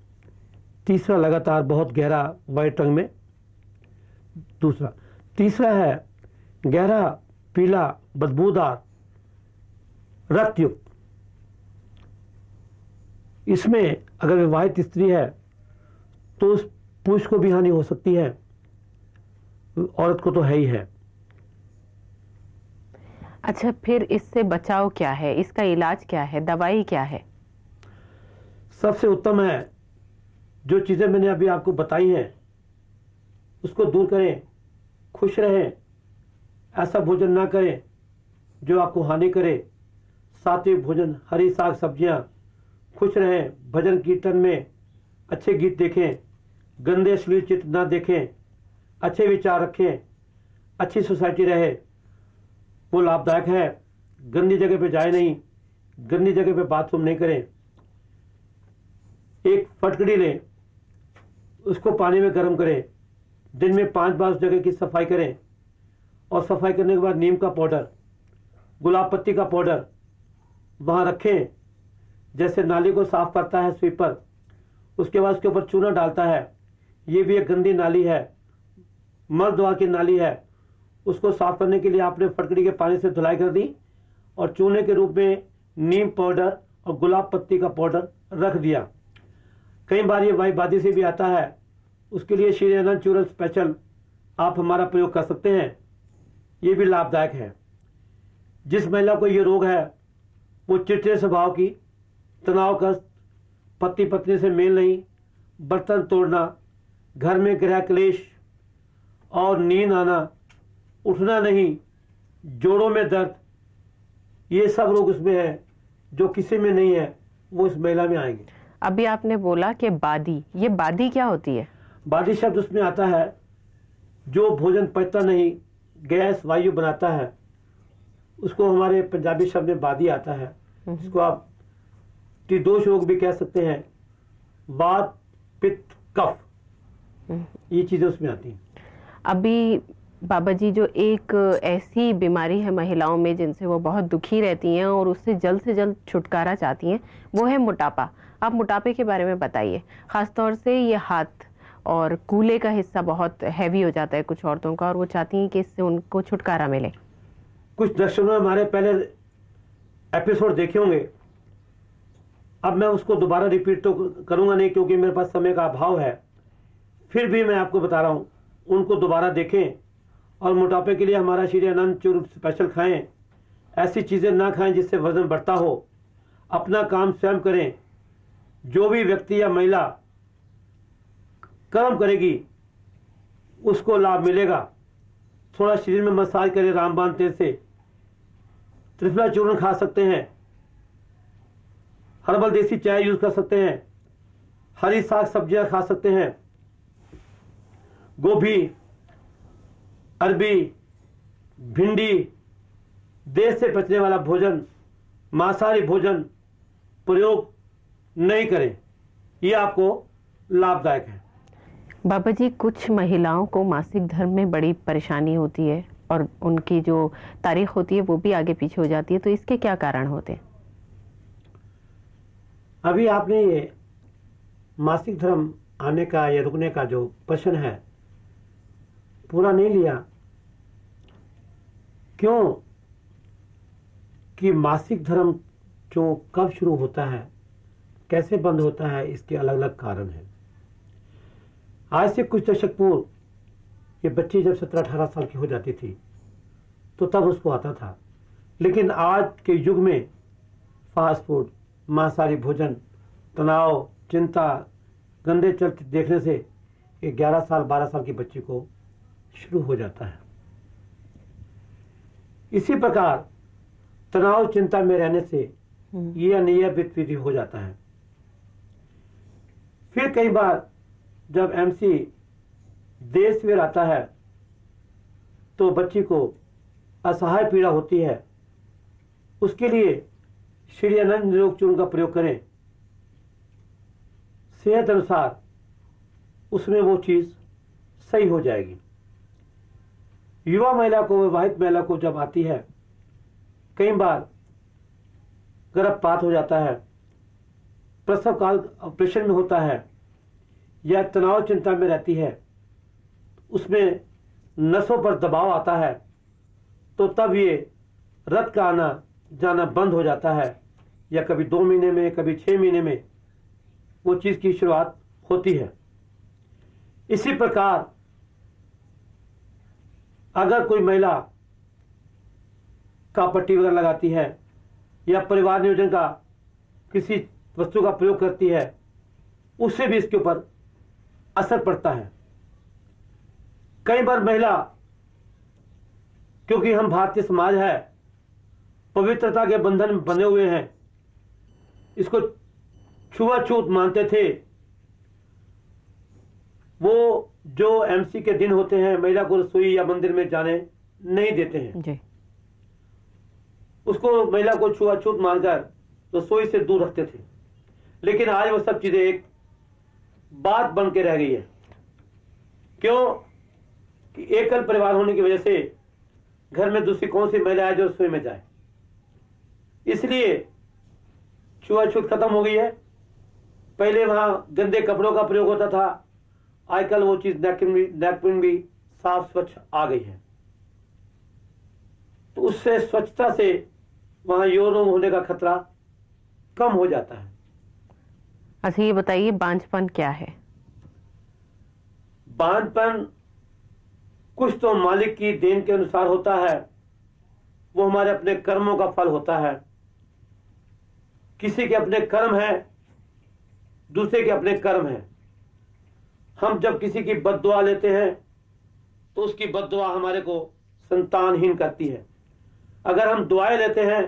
तीसरा लगातार बहुत गहरा वाइट रंग में, तीसरा है गहरा पीला बदबूदार रक्तयुक्त। इसमें अगर विवाहित स्त्री है तो उस पुरुष को भी हानि हो सकती है, औरत को तो है ही है। अच्छा, फिर इससे बचाव क्या है, इसका इलाज क्या है, दवाई क्या है? सबसे उत्तम है जो चीजें मैंने अभी आपको बताई हैं उसको दूर करें, खुश रहें, ऐसा भोजन ना करें जो आपको हानि करे। सात्विक भोजन, हरी साग सब्जियां, खुश रहें, भजन कीर्तन में अच्छे गीत देखें, गंदे अश्लील चित्र ना देखें, अच्छे विचार रखें, अच्छी सोसाइटी रहे, वो लाभदायक है। गंदी जगह पे जाए नहीं, गंदी जगह पे बाथरूम नहीं करें। एक फटकड़ी लें, उसको पानी में गर्म करें, दिन में 5 बार उस जगह की सफाई करें, और सफाई करने के बाद नीम का पाउडर, गुलाब पत्ती का पाउडर वहां रखें। जैसे नाली को साफ करता है स्वीपर, उसके बाद उसके ऊपर चूना डालता है, ये भी एक गंदी नाली है, मल द्वार की नाली है। उसको साफ करने के लिए आपने फटकड़ी के पानी से धुलाई कर दी और चूने के रूप में नीम पाउडर और गुलाब पत्ती का पाउडर रख दिया। कई बार ये वायुबादी से भी आता है, उसके लिए श्री अनंत चूर्ण स्पेशल आप हमारा प्रयोग कर सकते हैं, ये भी लाभदायक है। जिस महिला को ये रोग है वो चिड़चिड़े स्वभाव की, तनावग्रस्त, पति पत्नी से मेल नहीं, बर्तन तोड़ना, घर में गृह क्लेश और नींद आना, उठना नहीं, जोड़ों में दर्द, ये सब रोग उसमें है जो किसी में नहीं है, वो इस महिला में आएंगे। अभी आपने बोला कि बादी, ये बादी क्या होती है? बादी शब्द उसमें आता है जो भोजन पचता नहीं, गैस वायु बनाता है, उसको हमारे पंजाबी शब्द में बादी आता है। इसको आप त्रिदोष रोग भी कह सकते हैं, वात पित्त कफ, ये चीजें उसमें आती हैं। अभी बाबा जी, जो एक ऐसी बीमारी है महिलाओं में जिनसे वो बहुत दुखी रहती हैं और उससे जल्द से जल्द छुटकारा चाहती हैं, वो है मोटापा। आप मोटापे के बारे में बताइए। खासतौर से ये हाथ और कूल्हे का हिस्सा बहुत हैवी हो जाता है कुछ औरतों का, और वो चाहती हैं कि इससे उनको छुटकारा मिले। कुछ दर्शकों ने हमारे पहले एपिसोड देखे होंगे, अब मैं उसको दोबारा रिपीट तो करूंगा नहीं क्योंकि मेरे पास समय का अभाव है, फिर भी मैं आपको बता रहा हूं, उनको दोबारा देखें और मोटापे के लिए हमारा श्री अनंत चूर्ण स्पेशल खाएं। ऐसी चीजें ना खाएं जिससे वजन बढ़ता हो, अपना काम स्वयं करें। जो भी व्यक्ति या महिला कर्म करेगी उसको लाभ मिलेगा। थोड़ा शरीर में मसाज करें रामबाण तेल से, त्रिफला चूर्ण खा सकते हैं, हर्बल देसी चाय यूज कर सकते हैं, हरी साग सब्जियां खा सकते हैं, गोभी, अरबी, भिंडी, देश से बचने वाला भोजन, मांसाहारी भोजन प्रयोग नहीं करें, ये आपको लाभदायक है। बाबा जी, कुछ महिलाओं को मासिक धर्म में बड़ी परेशानी होती है और उनकी जो तारीख होती है वो भी आगे पीछे हो जाती है, तो इसके क्या कारण होते हैं? अभी आपने ये मासिक धर्म आने का या रुकने का जो प्रश्न है पूरा नहीं लिया। क्यों कि मासिक धर्म जो कब शुरू होता है, कैसे बंद होता है, इसके अलग अलग कारण हैं। आज से कुछ दशक पूर्व ये बच्ची जब 17-18 साल की हो जाती थी तो तब उसको आता था, लेकिन आज के युग में फास्ट फूड, मांसाहारी भोजन, तनाव, चिंता, गंदे चलचित्र देखने से ये 11 साल 12 साल की बच्ची को शुरू हो जाता है। इसी प्रकार तनाव चिंता में रहने से ये अनियमित विधि हो जाता है। फिर कई बार जब एमसी देर सवेर आता है तो बच्ची को असहाय पीड़ा होती है, उसके लिए श्री अनंत निरोग चूर्ण का प्रयोग करें। सेहत अनुसार उसमें वो चीज सही हो जाएगी। युवा महिला को, विवाहित महिला को जब आती है, कई बार गर्भपात हो जाता है, प्रसव काल ऑपरेशन में होता है, या तनाव चिंता में रहती है, उसमें नसों पर दबाव आता है, तो तब ये रक्त का आना जाना बंद हो जाता है, या कभी 2 महीने में, कभी 6 महीने में वो चीज की शुरुआत होती है। इसी प्रकार अगर कोई महिला का पट्टी वगैरह लगाती है या परिवार नियोजन का किसी वस्तु का प्रयोग करती है, उससे भी इसके ऊपर असर पड़ता है। कई बार महिला, क्योंकि हम भारतीय समाज है, पवित्रता के बंधन में बने हुए हैं, इसको छुआछूत मानते थे। वो जो एमसी के दिन होते हैं, महिला को रसोई या मंदिर में जाने नहीं देते हैं जी। उसको, महिला को छुआछूत मानकर रसोई से दूर रखते थे। लेकिन आज वो सब चीजें एक बात बन के रह गई है। क्यों? कि एकल परिवार होने की वजह से घर में दूसरी कौन सी महिला है जो रसोई में जाए, इसलिए छुआछूत खत्म हो गई है। पहले वहां गंदे कपड़ों का प्रयोग होता था, आजकल वो चीज नैपकिन भी साफ स्वच्छ आ गई है। तो उससे, स्वच्छता से वहां यौन रोग होने का खतरा कम हो जाता है। अच्छा, ये बताइए बांझपन क्या है? बांझपन कुछ तो मालिक की देन के अनुसार होता है, वो हमारे अपने कर्मों का फल होता है। किसी के अपने कर्म है, दूसरे के अपने कर्म है। हम जब किसी की बद्दुआ लेते हैं तो उसकी बद्दुआ हमारे को संतानहीन करती है। अगर हम दुआएं लेते हैं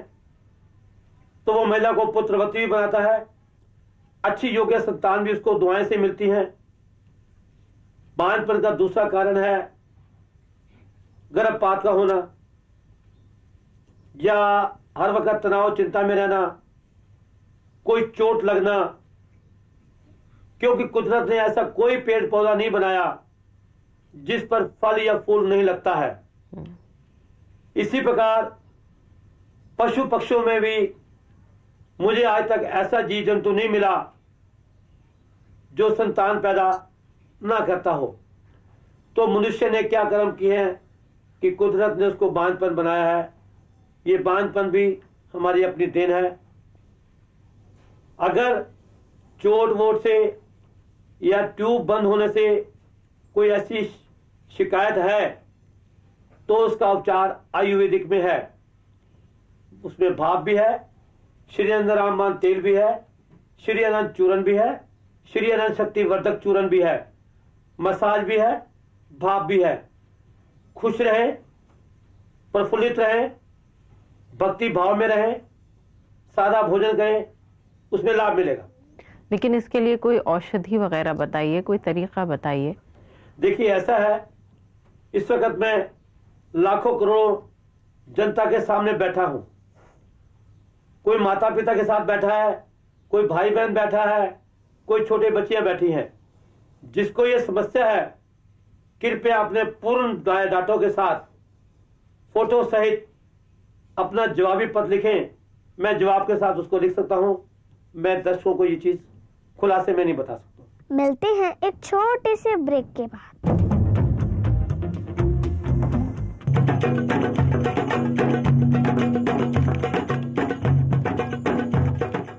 तो वो महिला को पुत्रवती भी बनाता है, अच्छी योग्य संतान भी उसको दुआएं से मिलती है। बांझपन का दूसरा कारण है गर्भपात का होना, या हर वक्त तनाव चिंता में रहना, कोई चोट लगना, क्योंकि कुदरत ने ऐसा कोई पेड़ पौधा नहीं बनाया जिस पर फल या फूल नहीं लगता है। इसी प्रकार पशु पक्षियों में भी मुझे आज तक ऐसा जीव जंतु नहीं मिला जो संतान पैदा ना करता हो। तो मनुष्य ने क्या कर्म किए हैं कि कुदरत ने उसको बांझपन बनाया है। ये बांझपन भी हमारी अपनी देन है। अगर चोट वोट से या ट्यूब बंद होने से कोई ऐसी शिकायत है तो उसका उपचार आयुर्वेदिक में है। उसमें भाप भी है, श्री अनंत रामबाण तेल भी है, श्री अनंत चूर्ण भी है, श्री अनंत शक्ति वर्धक चूर्ण भी है, मसाज भी है, भाप भी है। खुश रहे, प्रफुल्लित रहे, भक्ति भाव में रहे, सादा भोजन करें, उसमें लाभ मिलेगा। लेकिन इसके लिए कोई औषधि वगैरह बताइए, कोई तरीका बताइए। देखिए, ऐसा है, इस वक्त मैं लाखों करोड़ों जनता के सामने बैठा हूं। कोई माता पिता के साथ बैठा है, कोई भाई बहन बैठा है, कोई छोटे बच्चियां बैठी हैं। जिसको ये समस्या है, कृपया अपने पूर्ण डाटों के साथ फोटो सहित अपना जवाबी पत्र लिखें। मैं जवाब के साथ उसको लिख सकता हूं। मैं दर्शकों को ये चीज खुलासे में नहीं बता सकता। मिलते हैं एक छोटे से ब्रेक के बाद।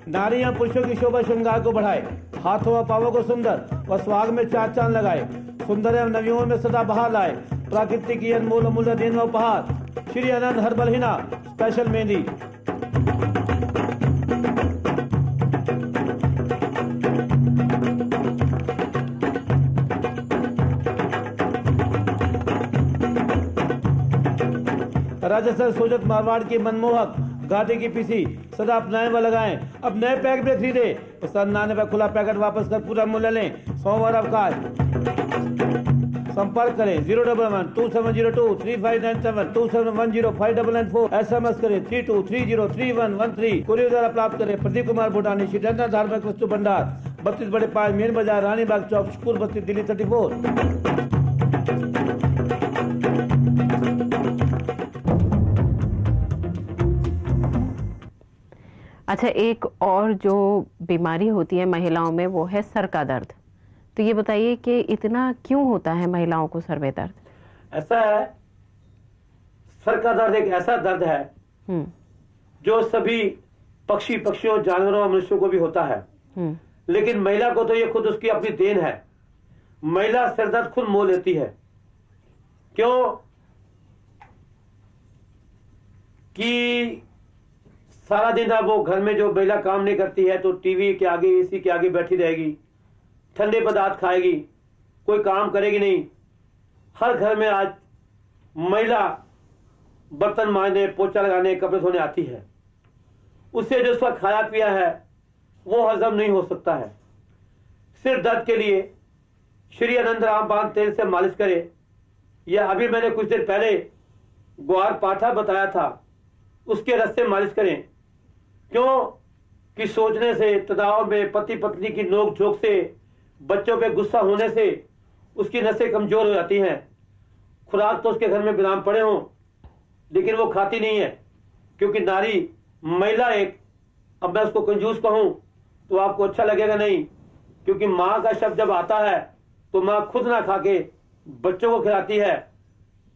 नारियां पुरुषों की शोभा श्रृंगार को बढ़ाए, हाथों व पावों को सुंदर व स्वाग में चार चांद लगाए, सुंदर एवं नवियों में सदा बहार लाए, प्राकृतिक की अनमोल अमूल्य देन व उपहार, श्री अनंत हर्बल हिना स्पेशल मेहंदी। राजस्थान सोजत मारवाड़ की मनमोहक घाटे की पीसी सदा अपनाएं व लगाएं। अब नए पैक में खरीदे पसंद आने पर खुला पैकेट वापस कर पूरा मूल्य लें। सोमवार अवकाश। संपर्क करें 011-2702-3597 2710-594। SMS करें 32303113। कुरियर द्वारा प्राप्त करें। प्रदीप कुमार भूटानी, श्री जगन्नाथ धार्मिक वस्तु भंडार, 32 बड़े पाँच मेन बाजार, रानी बाग चौक, स्कूल बस्ती, दिल्ली 34। अच्छा, एक और जो बीमारी होती है महिलाओं में वो है सर का दर्द। तो ये बताइए कि इतना क्यों होता है महिलाओं को सर में दर्द? ऐसा है, सर का दर्द एक ऐसा दर्द है जो सभी पक्षियों, जानवरों और मनुष्यों को भी होता है, लेकिन महिला को तो ये खुद उसकी अपनी देन है। महिला सर दर्द खुद मोल लेती है। क्यों कि सारा दिन अब वो घर में जो महिला काम नहीं करती है तो टीवी के आगे, एसी के आगे बैठी रहेगी, ठंडे पदार्थ खाएगी, कोई काम करेगी नहीं। हर घर में आज महिला बर्तन मांजने, पोछा लगाने, कपड़े धोने आती है। उससे जो उसका खाया पिया है वो हजम नहीं हो सकता है। सिर दर्द के लिए श्री आनंद रामबाण तेल से मालिश करे, या अभी मैंने कुछ देर पहले ग्वार पाठा बताया था, उसके रस से मालिश करें। क्यों कि सोचने से, तनाव में, पति पत्नी की नोक झोंक से, बच्चों पे गुस्सा होने से उसकी नसें कमजोर हो जाती हैं। खुराक तो उसके घर में विराम पड़े हों लेकिन वो खाती नहीं है, क्योंकि नारी, महिला एक, अब मैं उसको कंजूस कहूं तो आपको अच्छा लगेगा नहीं, क्योंकि मां का शब्द जब आता है तो मां खुद ना खा के बच्चों को खिलाती है,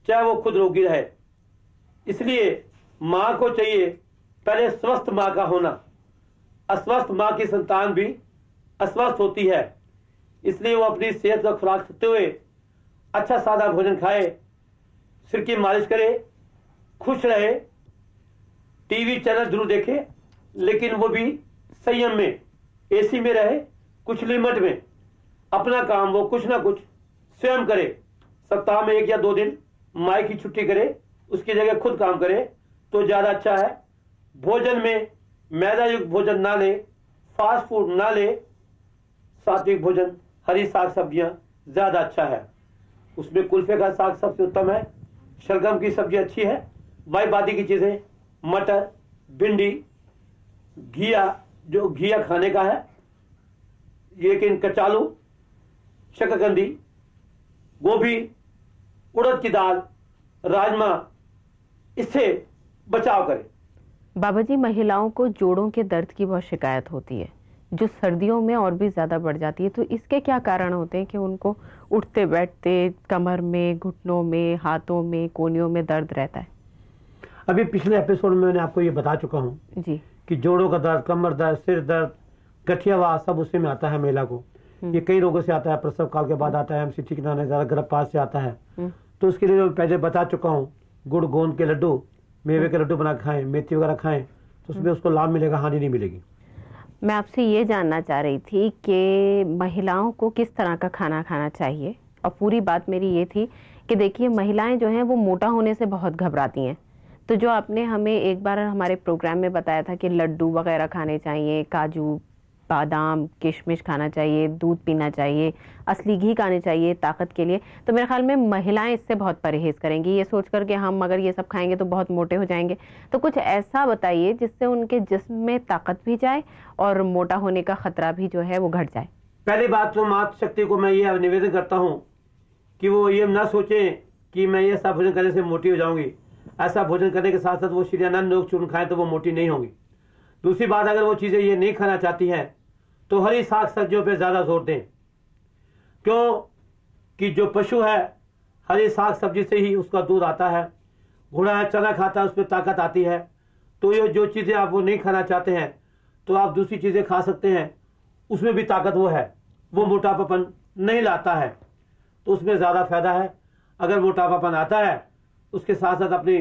चाहे वो खुद रोगी रहे। इसलिए मां को चाहिए पहले स्वस्थ मां का होना। अस्वस्थ मां की संतान भी अस्वस्थ होती है। इसलिए वो अपनी सेहत का खुराक रखते हुए अच्छा सादा भोजन खाए, सिर की मालिश करे, खुश रहे, टीवी चैनल जरूर देखे, लेकिन वो भी संयम में, एसी में रहे, कुछ लिमिट में। अपना काम वो कुछ ना कुछ स्वयं करे। सप्ताह में 1 या 2 दिन माई की छुट्टी करे, उसकी जगह खुद काम करे तो ज्यादा अच्छा है। भोजन में मैदा युक्त भोजन ना ले, फास्ट फूड ना ले, सात्विक भोजन, हरी साग सब्जियां ज्यादा अच्छा है। उसमें कुल्फे का साग सबसे उत्तम है, शलगम की सब्जी अच्छी है, वाई बादी की चीजें, मटर, भिंडी, घिया, जो घिया खाने का है, लेकिन कचालू, शकरकंदी, गोभी, उड़द की दाल, राजमा, इससे बचाव करें। बाबा जी, महिलाओं को जोड़ों के दर्द की बहुत शिकायत होती है, जो सर्दियों में और भी ज्यादा बढ़ जाती है। तो इसके क्या कारण होते हैं कि उनको उठते बैठते कमर में, घुटनों में, हाथों में, कोहनियों में दर्द रहता है? अभी पिछले एपिसोड में मैंने आपको ये बता चुका हूँ जी कि जोड़ों का दर्द, कमर दर्द, सिर दर्द, गठियावास सब उसी में आता है महिला को। ये कई रोगों से आता है, प्रसव काल के बाद आता है, हमसे ठीक ना ज्यादा गर्भपात से आता है। तो उसके लिए पहले बता चुका हूँ, गुड़ गोंद के लड्डू, मेवे के लड्डू बना खाएं, मेथी वगैरह खाएं, तो उसमें उसको लाभ मिलेगा, हानि नहीं मिलेगी। मैं आपसे ये जानना चाह रही थी कि महिलाओं को किस तरह का खाना खाना चाहिए, और पूरी बात मेरी ये थी कि देखिए महिलाएं जो हैं वो मोटा होने से बहुत घबराती हैं। तो जो आपने हमें एक बार हमारे प्रोग्राम में बताया था कि लड्डू वगैरह खाने चाहिए, काजू, बादाम, किशमिश खाना चाहिए, दूध पीना चाहिए, असली घी खाने चाहिए ताकत के लिए, तो मेरे ख्याल में महिलाएं इससे बहुत परहेज करेंगी, ये सोचकर कि हम अगर ये सब खाएंगे तो बहुत मोटे हो जाएंगे। तो कुछ ऐसा बताइए जिससे उनके जिस्म में ताकत भी जाए और मोटा होने का खतरा भी जो है वो घट जाए। पहली बात तो मातृ शक्ति को मैं ये निवेदन करता हूँ कि वो ये ना सोचें कि मैं ये सब भोजन करने से मोटी हो जाऊंगी। ऐसा भोजन करने के साथ साथ वो श्री आनंद योग चूर्ण खाएं तो वो मोटी नहीं होंगी। दूसरी बात, अगर वो चीजें ये नहीं खाना चाहती हैं तो हरी साग सब्जियों पे ज्यादा जोर दें। क्यों कि जो पशु है हरी साग सब्जी से ही उसका दूध आता है। घोड़ा है, चना खाता है, उसमें ताकत आती है। तो ये जो चीजें आप वो नहीं खाना चाहते हैं तो आप दूसरी चीजें खा सकते हैं, उसमें भी ताकत वो है, वो मोटापापन नहीं लाता है, तो उसमें ज्यादा फायदा है। अगर मोटापापन आता है उसके साथ साथ अपनी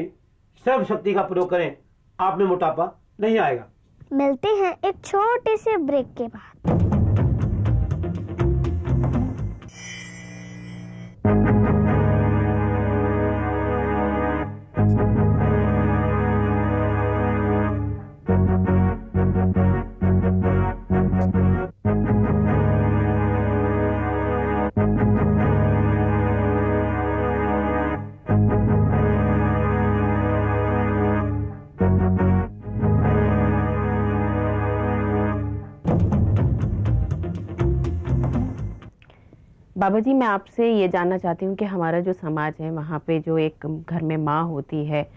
श्रम शक्ति का प्रयोग करें, आप में मोटापा नहीं आएगा। मिलते हैं एक छोटे से ब्रेक के बाद। बाबा जी, मैं आपसे ये जानना चाहती हूँ कि हमारा जो समाज है वहाँ पे जो एक घर में माँ होती है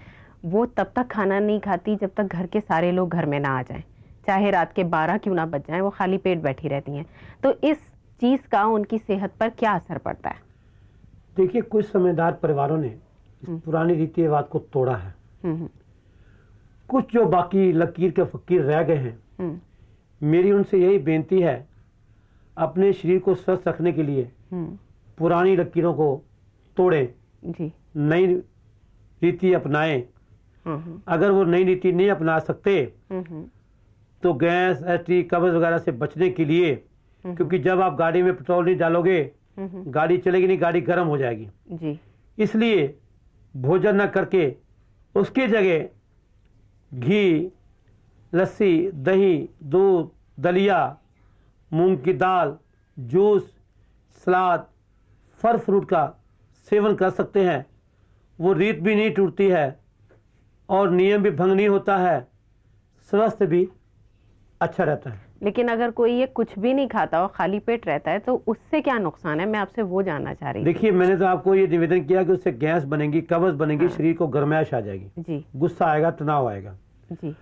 वो तब तक खाना नहीं खाती जब तक घर के सारे लोग घर में ना आ जाएं, चाहे रात के 12 क्यों ना बज जाएं, वो खाली पेट बैठी रहती हैं। तो इस चीज़ का उनकी सेहत पर क्या असर पड़ता है? देखिए, कुछ समझदार परिवारों ने इस पुरानी रीति रिवाज को तोड़ा है। कुछ जो बाकी लकीर के फकीर रह गए हैं, मेरी उनसे यही बेनती है, अपने शरीर को स्वस्थ रखने के लिए पुरानी लकीरों को तोड़ें, नई रीति अपनाएं। अगर वो नई रीति नहीं अपना सकते तो गैस, एसिड, कब्ज वगैरह से बचने के लिए, क्योंकि जब आप गाड़ी में पेट्रोल नहीं डालोगे गाड़ी चलेगी नहीं, गाड़ी गर्म हो जाएगी जी। इसलिए भोजन न करके उसकी जगह घी, लस्सी, दही, दूध, दलिया, मूंग की दाल, जूस, सलाद, फल फ्रूट का सेवन कर सकते हैं। वो रीत भी नहीं टूटती है और नियम भी भंग नहीं होता है, स्वास्थ्य भी अच्छा रहता है। लेकिन अगर कोई ये कुछ भी नहीं खाता और खाली पेट रहता है तो उससे क्या नुकसान है? मैं आपसे वो जानना चाह रही हूँ। देखिए, मैंने तो आपको ये निवेदन किया कि उससे गैस बनेगी, कब्ज बनेगी, शरीर को गर्माहट आ जाएगी जी, गुस्सा आएगा, तनाव आएगा जी।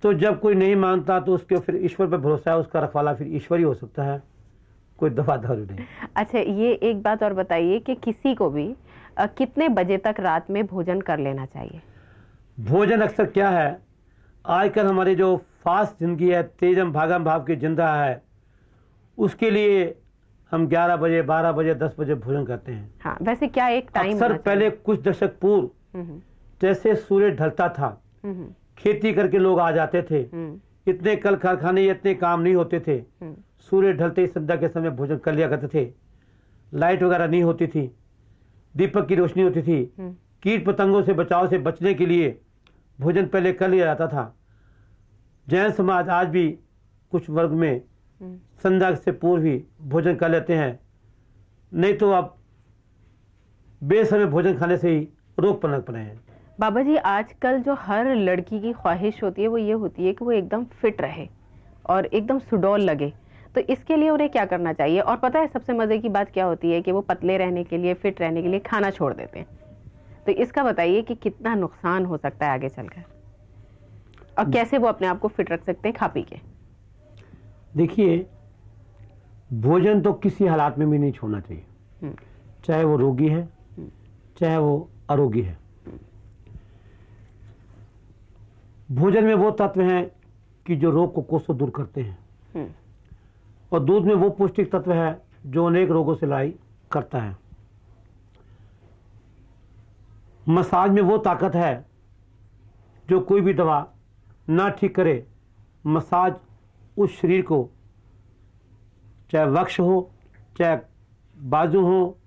तो जब कोई नहीं मानता तो उसके फिर ईश्वर पर भरोसा है, उसका रखवाला फिर ईश्वर ही हो सकता है, कोई दवा दारू नहीं। अच्छा, ये एक बात और बताइए कि किसी को भी कितने बजे तक रात में भोजन कर लेना चाहिए? भोजन अक्सर क्या है, आजकल हमारे जो फास्ट जिंदगी है, तेजम भागम भाव की जिंदा है, उसके लिए हम 11 बजे, 12 बजे, 10 बजे भोजन करते हैं। हाँ, वैसे क्या एक टाइम? अक्सर पहले कुछ दशक पूर्व जैसे सूर्य ढलता था, खेती करके लोग आ जाते थे, इतने कल कारखाने, इतने काम नहीं होते थे, सूर्य ढलते ही संध्या के समय भोजन कर लिया करते थे। लाइट वगैरह नहीं होती थी, दीपक की रोशनी होती थी, कीट पतंगों से बचाव से बचने के लिए भोजन पहले कर लिया जाता था। जैन समाज आज भी कुछ वर्ग में संध्या से पूर्व ही भोजन कर लेते हैं, नहीं तो आप बेसमय भोजन खाने से ही रोग पनप पड़े हैं। बाबा जी, आजकल जो हर लड़की की ख्वाहिश होती है वो ये होती है कि वो एकदम फिट रहे और एकदम सुडौल लगे, तो इसके लिए उन्हें क्या करना चाहिए? और पता है सबसे मजे की बात क्या होती है कि वो पतले रहने के लिए, फिट रहने के लिए खाना छोड़ देते हैं। तो इसका बताइए कि कितना नुकसान हो सकता है आगे चलकर, और कैसे वो अपने आप को फिट रख सकते हैं खा पी के? देखिए, भोजन तो किसी हालात में भी नहीं छोड़ना चाहिए, चाहे वो रोगी है चाहे वो अरोगी है। भोजन में वो तत्व हैं कि जो रोग को कोसों दूर करते हैं, और दूध में वो पौष्टिक तत्व है जो अनेक रोगों से लड़ाई करता है। मसाज में वो ताकत है जो कोई भी दवा ना ठीक करे। मसाज उस शरीर को, चाहे वक्ष हो, चाहे बाजू हो,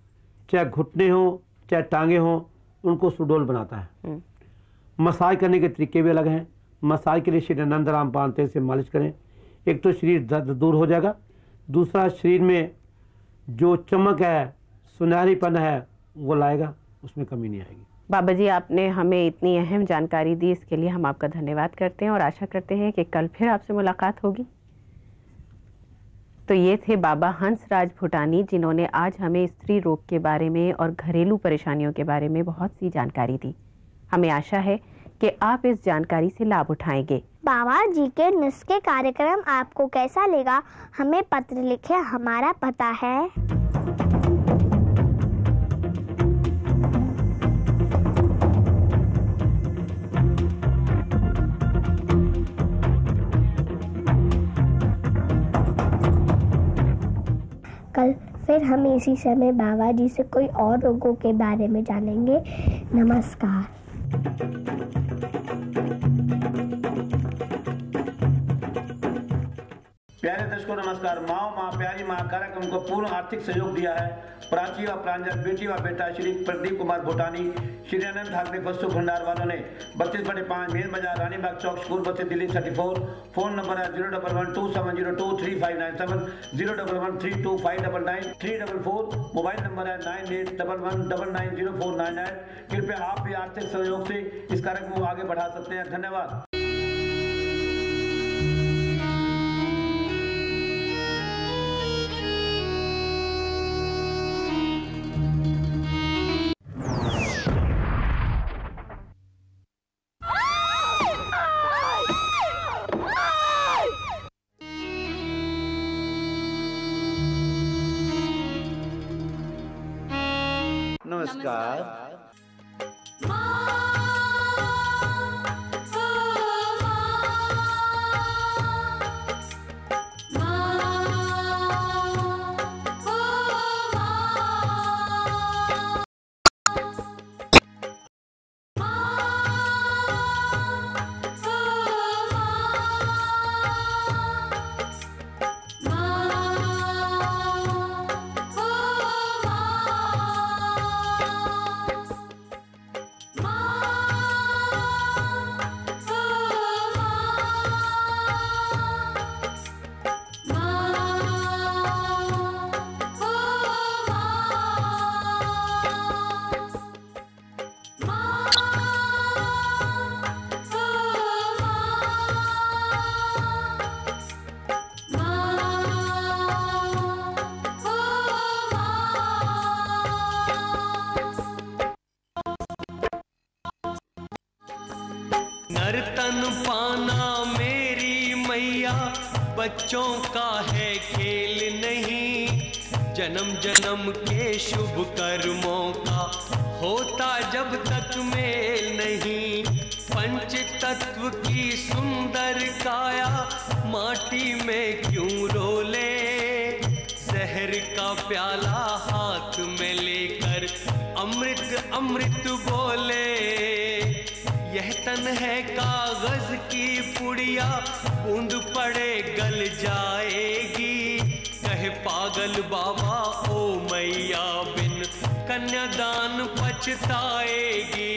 चाहे घुटने हो, चाहे टांगे हो, उनको सुडौल बनाता है। मसाज करने के तरीके भी अलग हैं। मसाज के लिए श्री आनंद रामपाल तेल से मालिश करें, एक तो शरीर दर्द दूर हो जाएगा, दूसरा शरीर में जो चमक है, सुनहरीपन है, वो लाएगा, उसमें कमी नहीं आएगी। बाबा जी, आपने हमें इतनी अहम जानकारी दी, इसके लिए हम आपका धन्यवाद करते हैं और आशा करते हैं कि कल फिर आपसे मुलाकात होगी। तो ये थे बाबा हंसराज भूटानी, जिन्होंने आज हमें स्त्री रोग के बारे में और घरेलू परेशानियों के बारे में बहुत सी जानकारी दी। हमें आशा है कि आप इस जानकारी से लाभ उठाएंगे। बाबा जी के नुस्खे कार्यक्रम आपको कैसा लगा, हमें पत्र लिखें। हमारा पता है कल फिर हम इसी समय बाबा जी से कोई और रोगों के बारे में जानेंगे। नमस्कार। प्यारे दर्शकों नमस्कार। माँ माँ प्यारी माँ कार्यक्रम को पूर्ण आर्थिक सहयोग दिया है प्राची व प्रांजल, बेटी व बेटा श्री प्रदीप कुमार भूटानी, श्री आनंद ठाकरे वस्तु भंडार वालों ने 32/5 मेन बाजार रानीबाग चौक स्कूल बच्चे दिल्ली 34। फोन नंबर है 01127023597, 011325999 344। मोबाइल नंबर है 9811990499। कृपया आप भी आर्थिक सहयोग से इस कार्यक्रम को आगे बढ़ा सकते हैं। धन्यवाद। नमस्कार। नर्तन पाना मेरी मैया बच्चों का है खेल नहीं, जन्म जन्म के शुभ कर्मों का होता जब तक मेल नहीं। पंच तत्व की सुंदर काया माटी में क्यों रोले, जहर का प्याला हाथ में लेकर अमृत अमृत बोले। यह तन है कागज की पुड़िया, बूंद पड़े गल जाएगी। कहे पागल बाबा ओ मैया बिन कन्यादान पछताएगी।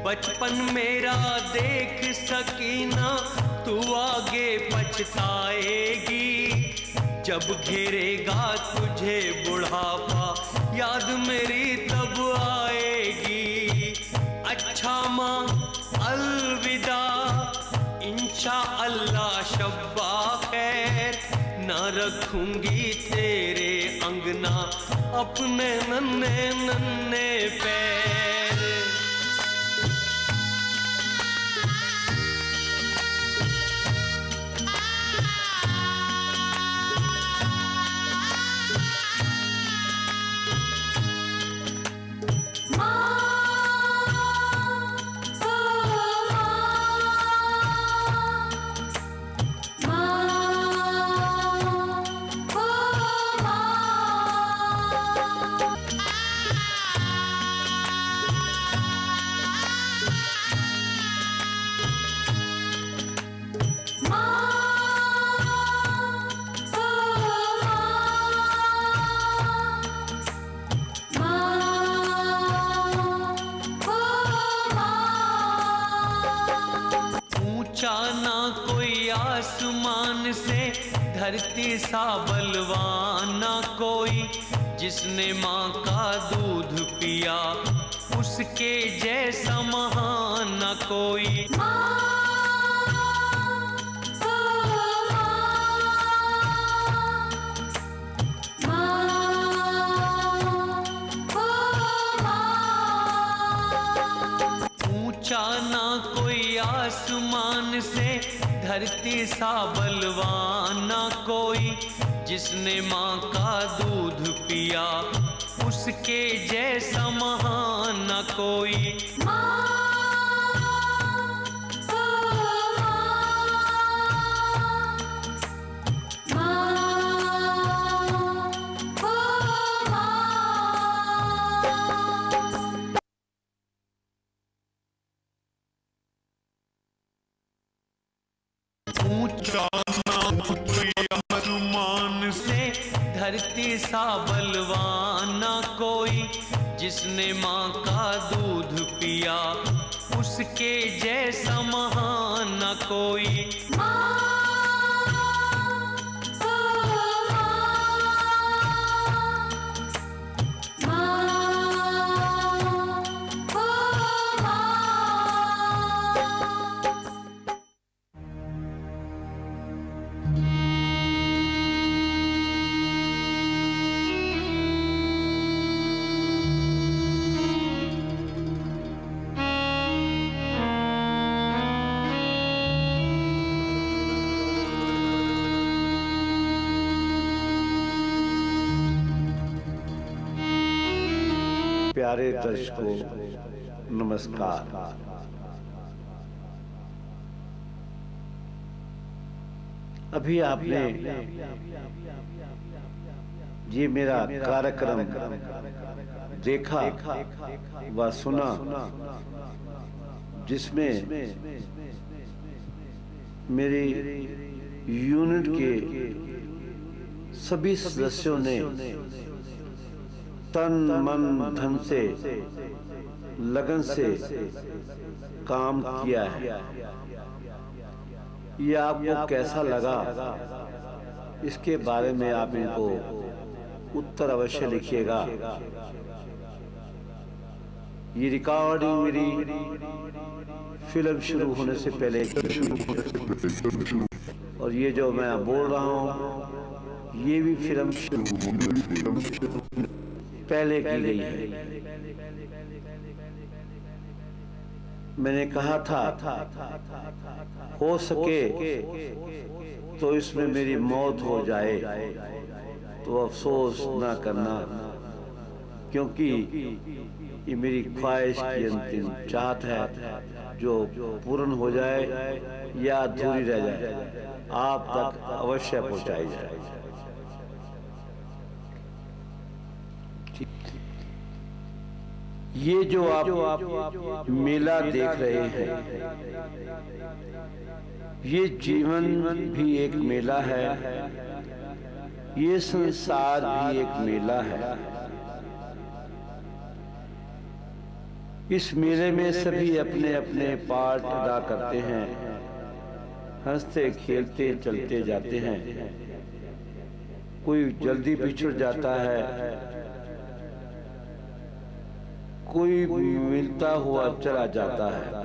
बचपन मेरा देख सकीना, तू आगे पछताएगी। जब घेरेगा तुझे बुढ़ापा, याद मेरी तब आएगी। अच्छा माँ अलविदा, इंशा अल्लाह शब्बा खैर। ना रखूंगी तेरे अंगना अपने नन्हे नन्हे पैर। ना कोई आसमान से धरती सा बलवान, ना कोई जिसने माँ का दूध पिया उसके जैसा महान, ना कोई। ऊंचा ना कोई आसमान से धरती सा बलवान, ना कोई जिसने माँ का दूध पिया उसके जैसा महान, ना कोई। ऊंचा ना कोई आसमान से धरती सा बलवान, ना कोई जिसने माँ का दूध पिया उसके जैसा महान, ना कोई। प्यारे दर्शकों नमस्कार। अभी आपने ये मेरा कार्यक्रम देखा व सुना, जिसमें मेरी यूनिट के सभी सदस्यों ने तन मन धन से लगन से काम किया है। ये आपको कैसा लगा, इसके बारे में आप इनको उत्तर अवश्य लिखिएगा। ये रिकॉर्डिंग मेरी फिल्म शुरू होने से पहले, और ये जो मैं बोल रहा हूँ ये भी फिल्म पहले की गई है। मैंने कहा था हो सके तो इसमें मेरी मौत हो जाए तो अफसोस ना करना, क्योंकि ये मेरी ख्वाहिश की अंतिम चाहत है जो पूर्ण हो जाए या अधूरी रह जाए, आप तक अवश्य पहुंचाई जाए। ये जो आप मेला देख रहे हैं, ये जीवन भी एक मेला है, ये संसार भी एक मेला है। इस मेले में सभी अपने अपने पार्ट अदा करते हैं, हंसते खेलते चलते जाते हैं। कोई जल्दी बिछड़ जाता है, कोई मिलता हुआ चला जाता है,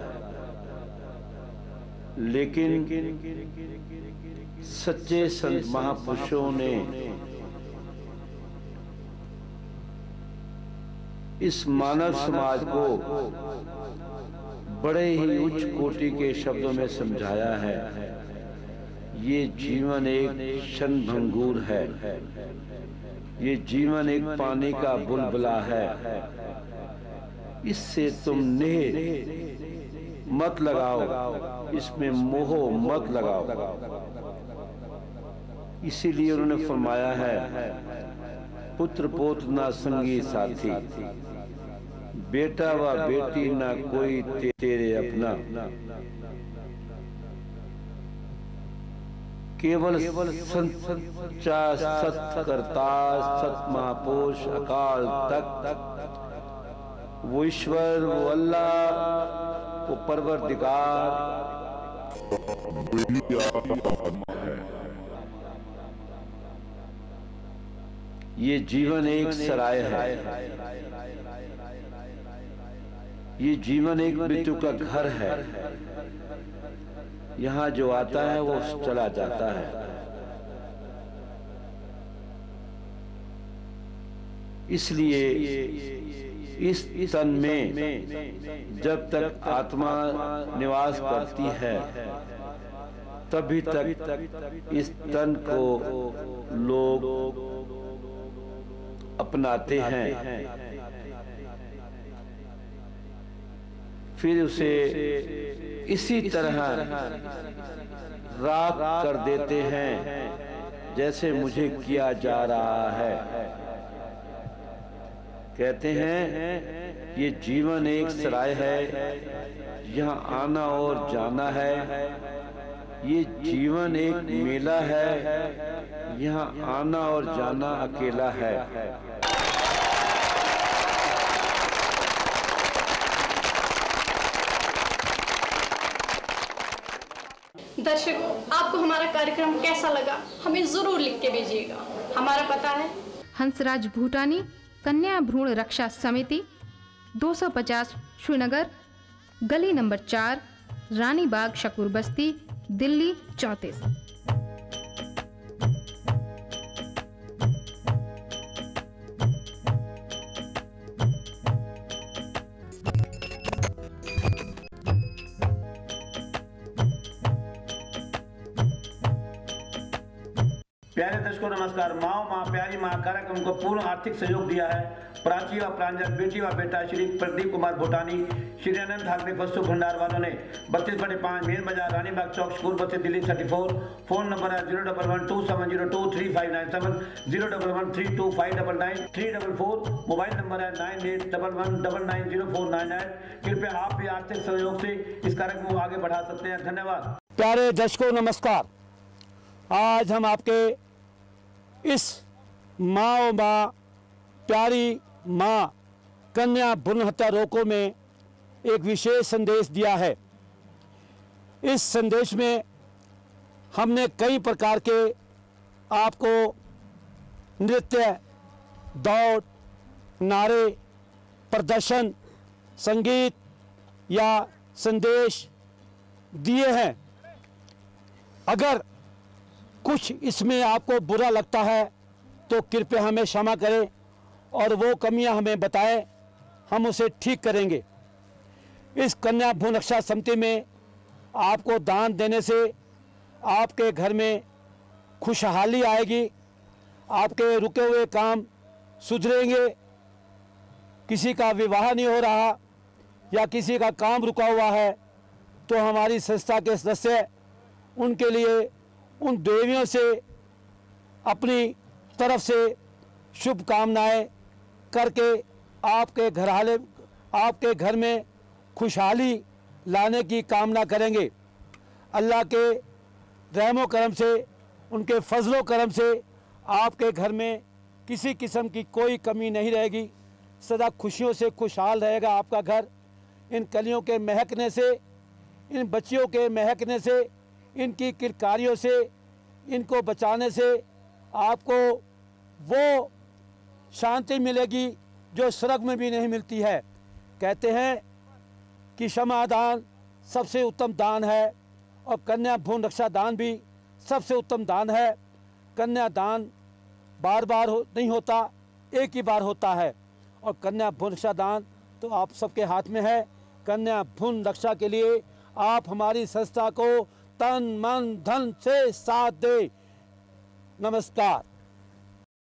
लेकिन सच्चे संत महापुरुषों ने इस मानव समाज को बड़े ही उच्च कोटि के शब्दों में समझाया है। ये जीवन एक क्षणभंगुर है, ये जीवन एक पानी का बुलबुला है, इससे तुम नेह मत लगाओ, इसमें मोह मत लगाओ। इसीलिए उन्होंने फरमाया है, पुत्र पोत ना संगी साथी, बेटा व बेटी ना कोई तेरे अपना, केवल सच्चा सत करता सत महापुरुष अकाल तक, वो ईश्वर, वो अल्लाह, वो परवरदिगार ये जीवन एक सराय है, ये जीवन एक मृत्यु का घर है। यहाँ जो आता है वो चला जाता है। इसलिए इस तन में जब तक आत्मा निवास करती है तभी तक इस तन को लोग अपनाते हैं, फिर उसे इसी तरह राख कर देते हैं जैसे मुझे किया जा रहा है। कहते हैं ये जीवन एक सराय है, यहाँ आना और जाना है। ये जीवन एक मेला है, यहाँ आना और जाना अकेला है। दर्शकों, आपको हमारा कार्यक्रम कैसा लगा हमें जरूर लिख के भेजिएगा। हमारा पता है हंसराज भूटानी, कन्या भ्रूण रक्षा समिति, 250 श्रीनगर, गली नंबर 4, रानी बाग, शकूर बस्ती, दिल्ली 34। प्यारे दर्शकों नमस्कार। माँ प्यारी माँ कार्यक्रम को पूर्ण आर्थिक सहयोग दिया है प्राची व प्रांजल बेटी व बेटा श्री प्रदीप कुमार भूटानी, श्री अनंत धार्मिक वस्तु भंडार वालों ने 32/5 मेन बाजार रानीबाग चौक स्कूल बच्चे दिल्ली 34। फोन नंबर है 01127023597, 011325999 344। मोबाइल नंबर है 9811990498। कृपया आप भी आर्थिक सहयोग से इस कार्यक्रम को आगे बढ़ा सकते हैं। धन्यवाद। प्यारे दर्शकों नमस्कार। आज हम आपके इस माँ ओ माँ प्यारी माँ कन्या भ्रूण हत्या रोको में एक विशेष संदेश दिया है। इस संदेश में हमने कई प्रकार के आपको नृत्य, दौड़, नारे, प्रदर्शन, संगीत या संदेश दिए हैं। अगर कुछ इसमें आपको बुरा लगता है तो कृपया हमें क्षमा करें और वो कमियां हमें बताएं, हम उसे ठीक करेंगे। इस कन्या भ्रूण रक्षा समिति में आपको दान देने से आपके घर में खुशहाली आएगी, आपके रुके हुए काम सुधरेंगे। किसी का विवाह नहीं हो रहा या किसी का काम रुका हुआ है तो हमारी संस्था के सदस्य उनके लिए उन देवियों से अपनी तरफ से शुभकामनाएं करके आपके घर में खुशहाली लाने की कामना करेंगे। अल्लाह के रहमो करम से, उनके फजलो करम से आपके घर में किसी किस्म की कोई कमी नहीं रहेगी। सदा खुशियों से खुशहाल रहेगा आपका घर। इन कलियों के महकने से, इन बच्चियों के महकने से, इनकी किरकारियों से, इनको बचाने से आपको वो शांति मिलेगी जो स्वर्ग में भी नहीं मिलती है। कहते हैं कि क्षमा दान सबसे उत्तम दान है और कन्या भ्रूण रक्षा दान भी सबसे उत्तम दान है। कन्या दान बार बार नहीं होता, एक ही बार होता है और कन्या भ्रूण रक्षा दान तो आप सबके हाथ में है। कन्या भ्रूण रक्षा के लिए आप हमारी संस्था को तन मन धन से साथ दें। नमस्कार।